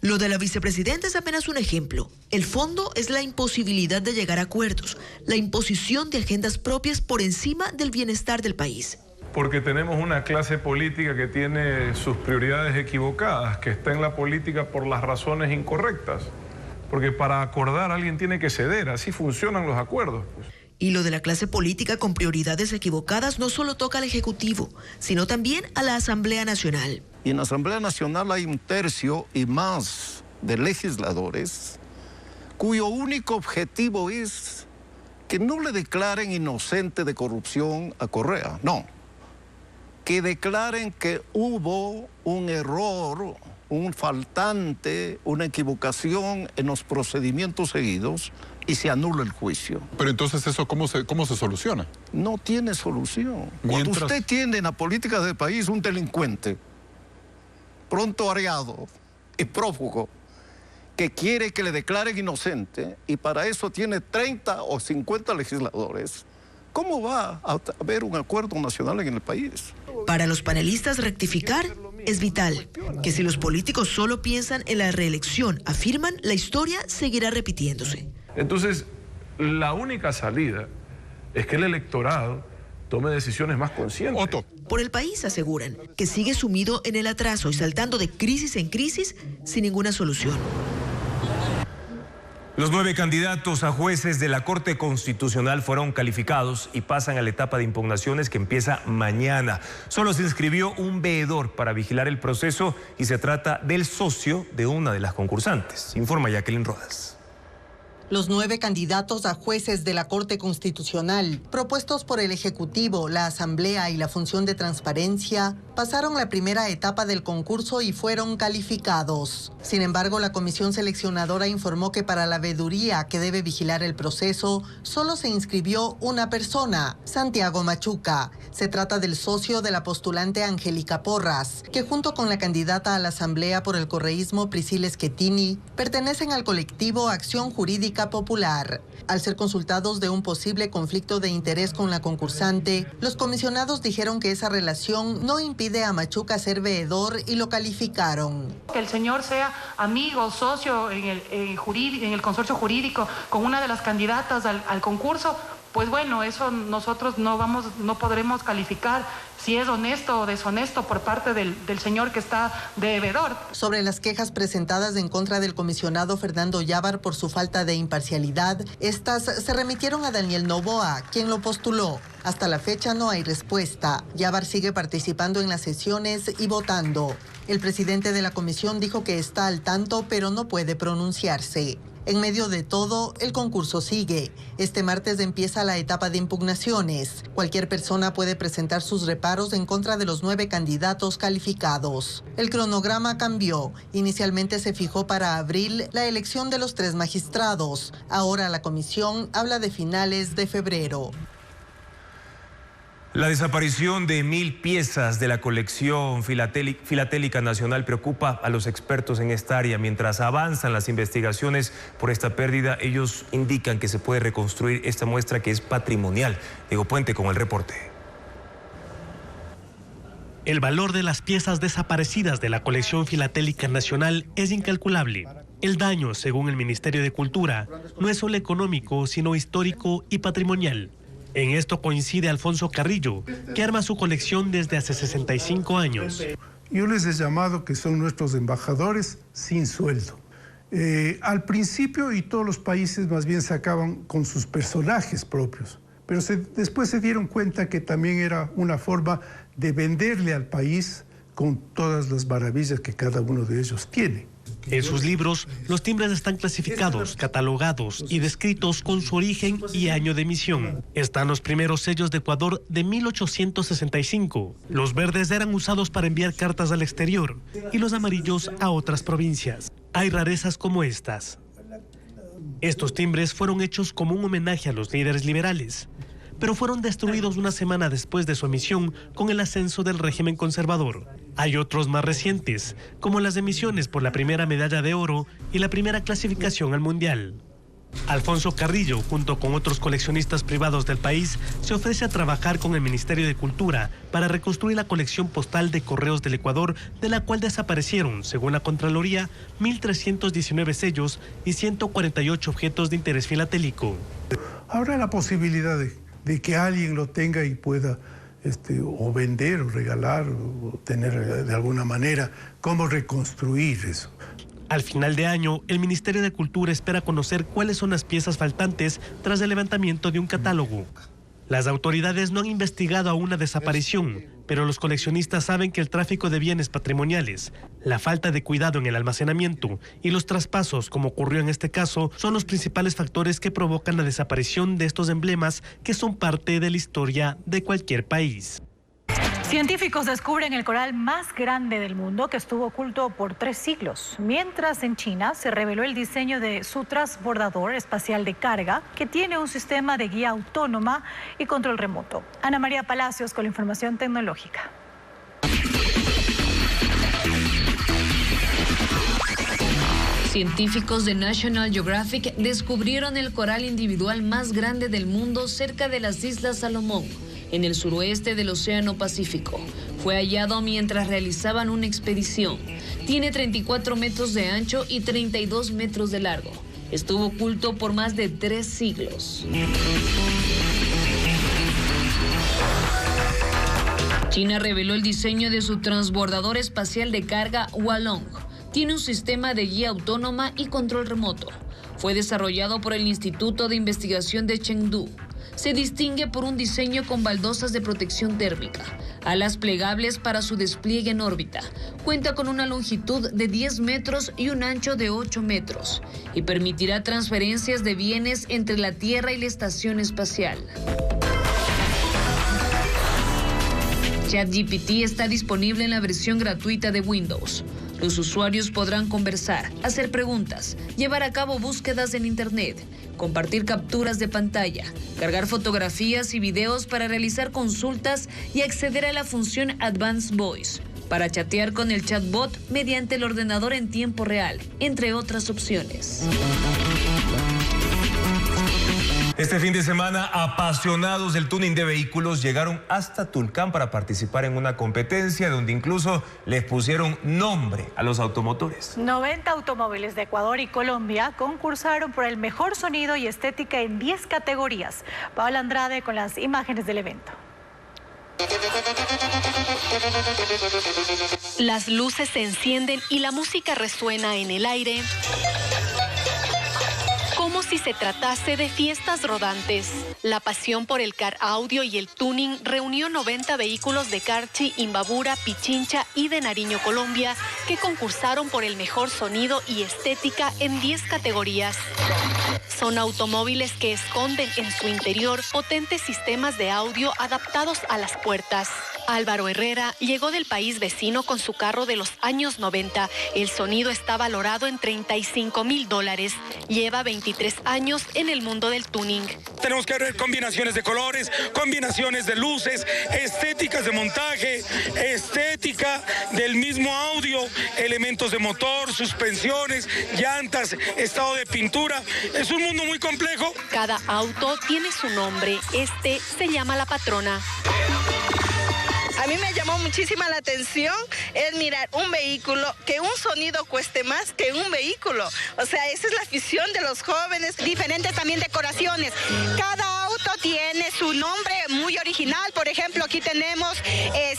Lo de la vicepresidenta es apenas un ejemplo. El fondo es la imposibilidad de llegar a acuerdos, la imposición de agendas propias por encima del bienestar del país. Porque tenemos una clase política que tiene sus prioridades equivocadas, que está en la política por las razones incorrectas. Porque para acordar alguien tiene que ceder, así funcionan los acuerdos. Y lo de la clase política con prioridades equivocadas no solo toca al Ejecutivo, sino también a la Asamblea Nacional. Y en la Asamblea Nacional hay 1/3 y más de legisladores cuyo único objetivo es que no le declaren inocente de corrupción a Correa, no. Que declaren que hubo un error, un faltante, una equivocación en los procedimientos seguidos y se anula el juicio. Pero entonces eso, ¿cómo se soluciona? No tiene solución. Cuando usted tiene en la política del país un delincuente pronto areado y prófugo que quiere que le declaren inocente y para eso tiene 30 o 50 legisladores, ¿cómo va a haber un acuerdo nacional en el país? Para los panelistas rectificar es vital, que si los políticos solo piensan en la reelección, afirman, la historia seguirá repitiéndose. Entonces, la única salida es que el electorado tome decisiones más conscientes. Otto. Por el país aseguran que sigue sumido en el atraso y saltando de crisis en crisis sin ninguna solución. Los 9 candidatos a jueces de la Corte Constitucional fueron calificados y pasan a la etapa de impugnaciones que empieza mañana. Solo se inscribió un veedor para vigilar el proceso y se trata del socio de una de las concursantes, informa Jacqueline Rodas. Los 9 candidatos a jueces de la Corte Constitucional, propuestos por el Ejecutivo, la Asamblea y la Función de Transparencia, pasaron la primera etapa del concurso y fueron calificados. Sin embargo, la comisión seleccionadora informó que para la veeduría que debe vigilar el proceso, solo se inscribió una persona, Santiago Machuca. Se trata del socio de la postulante Angélica Porras, que junto con la candidata a la Asamblea por el correísmo Priscila Schettini, pertenecen al colectivo Acción Jurídica Popular. Al ser consultados de un posible conflicto de interés con la concursante, los comisionados dijeron que esa relación no impide a Machuca ser veedor y lo calificaron. Que el señor sea amigo, socio en el consorcio jurídico con una de las candidatas al concurso, pues bueno, eso nosotros no podremos calificar si es honesto o deshonesto por parte del señor que está de veedor. Sobre las quejas presentadas en contra del comisionado Fernando Yávar por su falta de imparcialidad, estas se remitieron a Daniel Noboa, quien lo postuló. Hasta la fecha no hay respuesta. Yávar sigue participando en las sesiones y votando. El presidente de la comisión dijo que está al tanto, pero no puede pronunciarse. En medio de todo, el concurso sigue. Este martes empieza la etapa de impugnaciones. Cualquier persona puede presentar sus reparos en contra de los 9 candidatos calificados. El cronograma cambió. Inicialmente se fijó para abril la elección de los 3 magistrados. Ahora la comisión habla de finales de febrero. La desaparición de 1000 piezas de la colección filatélica nacional preocupa a los expertos en esta área. Mientras avanzan las investigaciones por esta pérdida, ellos indican que se puede reconstruir esta muestra que es patrimonial. Diego Puente con el reporte. El valor de las piezas desaparecidas de la colección filatélica nacional es incalculable. El daño, según el Ministerio de Cultura, no es solo económico, sino histórico y patrimonial. En esto coincide Alfonso Carrillo, que arma su colección desde hace 65 años. Yo les he llamado que son nuestros embajadores sin sueldo. Al principio, y todos los países más bien sacaban con sus personajes propios, pero después se dieron cuenta que también era una forma de venderle al país con todas las maravillas que cada uno de ellos tiene. En sus libros, los timbres están clasificados, catalogados y descritos con su origen y año de emisión. Están los primeros sellos de Ecuador de 1865. Los verdes eran usados para enviar cartas al exterior y los amarillos a otras provincias. Hay rarezas como estas. Estos timbres fueron hechos como un homenaje a los líderes liberales, pero fueron destruidos una semana después de su emisión con el ascenso del régimen conservador. Hay otros más recientes, como las emisiones por la primera medalla de oro y la primera clasificación al Mundial. Alfonso Carrillo, junto con otros coleccionistas privados del país, se ofrece a trabajar con el Ministerio de Cultura para reconstruir la colección postal de correos del Ecuador, de la cual desaparecieron, según la Contraloría, 1.319 sellos y 148 objetos de interés filatélico. Habrá la posibilidad de que alguien lo tenga y pueda o vender o regalar o tener de alguna manera cómo reconstruir eso. Al final de año, el Ministerio de Cultura espera conocer cuáles son las piezas faltantes tras el levantamiento de un catálogo. Las autoridades no han investigado aún la desaparición, pero los coleccionistas saben que el tráfico de bienes patrimoniales, la falta de cuidado en el almacenamiento y los traspasos, como ocurrió en este caso, son los principales factores que provocan la desaparición de estos emblemas que son parte de la historia de cualquier país. Científicos descubren el coral más grande del mundo que estuvo oculto por 3 siglos, mientras en China se reveló el diseño de su transbordador espacial de carga, que tiene un sistema de guía autónoma y control remoto. Ana María Palacios con la información tecnológica. Científicos de National Geographic descubrieron el coral individual más grande del mundo cerca de las Islas Salomón, en el suroeste del Océano Pacífico. Fue hallado mientras realizaban una expedición. Tiene 34 metros de ancho y 32 metros de largo. Estuvo oculto por más de 3 siglos. China reveló el diseño de su transbordador espacial de carga Hualong. Tiene un sistema de guía autónoma y control remoto. Fue desarrollado por el Instituto de Investigación de Chengdu. Se distingue por un diseño con baldosas de protección térmica, alas plegables para su despliegue en órbita. Cuenta con una longitud de 10 metros y un ancho de 8 metros y permitirá transferencias de bienes entre la Tierra y la estación espacial. ChatGPT está disponible en la versión gratuita de Windows. Los usuarios podrán conversar, hacer preguntas, llevar a cabo búsquedas en Internet, compartir capturas de pantalla, cargar fotografías y videos para realizar consultas y acceder a la función Advanced Voice para chatear con el chatbot mediante el ordenador en tiempo real, entre otras opciones. Este fin de semana, apasionados del tuning de vehículos llegaron hasta Tulcán para participar en una competencia donde incluso les pusieron nombre a los automotores. 90 automóviles de Ecuador y Colombia concursaron por el mejor sonido y estética en 10 categorías. Paola Andrade con las imágenes del evento. Las luces se encienden y la música resuena en el aire. como si se tratase de fiestas rodantes. La pasión por el car audio y el tuning reunió 90 vehículos de Carchi, Imbabura, Pichincha y de Nariño, Colombia, que concursaron por el mejor sonido y estética en 10 categorías. Son automóviles que esconden en su interior potentes sistemas de audio adaptados a las puertas. Álvaro Herrera llegó del país vecino con su carro de los años 90. El sonido está valorado en $35,000. Lleva 23 años en el mundo del tuning. Tenemos que ver combinaciones de colores, combinaciones de luces, estéticas de montaje, estética del mismo audio, elementos de motor, suspensiones, llantas, estado de pintura. Es un mundo muy complejo. Cada auto tiene su nombre. Este se llama La Patrona. A mí me llamó muchísima la atención es mirar un vehículo, que un sonido cueste más que un vehículo. O sea, esa es la afición de los jóvenes. Diferentes también decoraciones. Cada auto tiene su nombre muy original. Por ejemplo, aquí tenemos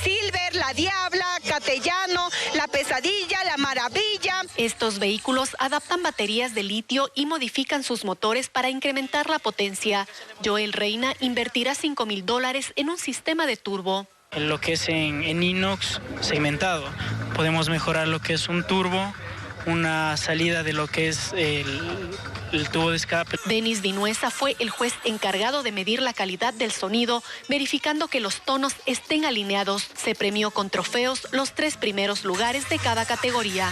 Silver, La Diabla, Catellano, La Pesadilla, La Maravilla. Estos vehículos adaptan baterías de litio y modifican sus motores para incrementar la potencia. Joel Reina invertirá $5,000 en un sistema de turbo. Lo que es en inox segmentado, podemos mejorar lo que es un turbo, una salida de lo que es el tubo de escape. Denis Vinuesa fue el juez encargado de medir la calidad del sonido, verificando que los tonos estén alineados. Se premió con trofeos los 3 primeros lugares de cada categoría.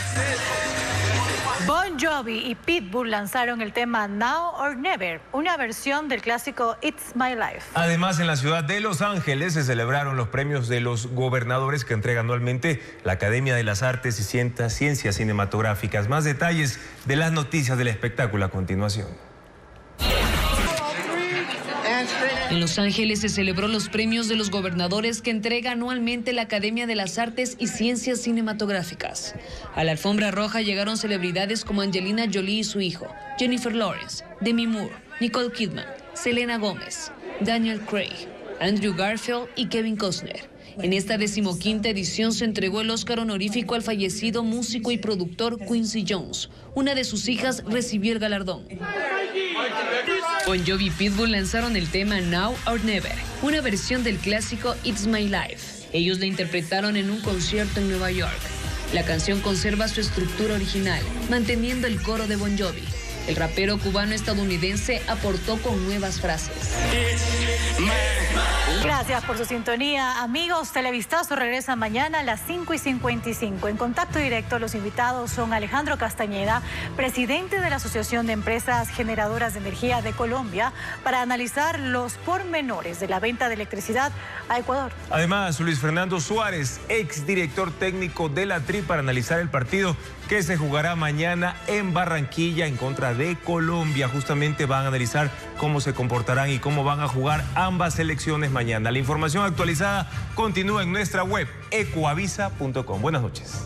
Bon Jovi y Pitbull lanzaron el tema Now or Never, una versión del clásico It's My Life. Además, en la ciudad de Los Ángeles se celebraron los premios de los gobernadores que entrega anualmente la Academia de las Artes y Ciencias Cinematográficas. Más detalles de las noticias del espectáculo a continuación. En Los Ángeles se celebró los premios de los gobernadores que entrega anualmente la Academia de las Artes y Ciencias Cinematográficas. A la alfombra roja llegaron celebridades como Angelina Jolie y su hijo, Jennifer Lawrence, Demi Moore, Nicole Kidman, Selena Gómez, Daniel Craig, Andrew Garfield y Kevin Costner. En esta 15ª edición se entregó el Oscar honorífico al fallecido músico y productor Quincy Jones. Una de sus hijas recibió el galardón. Bon Jovi y Pitbull lanzaron el tema Now or Never, una versión del clásico It's My Life. Ellos la interpretaron en un concierto en Nueva York. La canción conserva su estructura original, manteniendo el coro de Bon Jovi. El rapero cubano-estadounidense aportó con nuevas frases. Gracias por su sintonía. Amigos, Televistazo regresa mañana a las 5:55. En contacto directo, los invitados son Alejandro Castañeda, presidente de la Asociación de Empresas Generadoras de Energía de Colombia, para analizar los pormenores de la venta de electricidad a Ecuador. Además, Luis Fernando Suárez, exdirector técnico de la TRI, para analizar el partido que se jugará mañana en Barranquilla en contra de Colombia. Justamente van a analizar cómo se comportarán y cómo van a jugar ambas selecciones mañana. La información actualizada continúa en nuestra web ecoavisa.com. Buenas noches.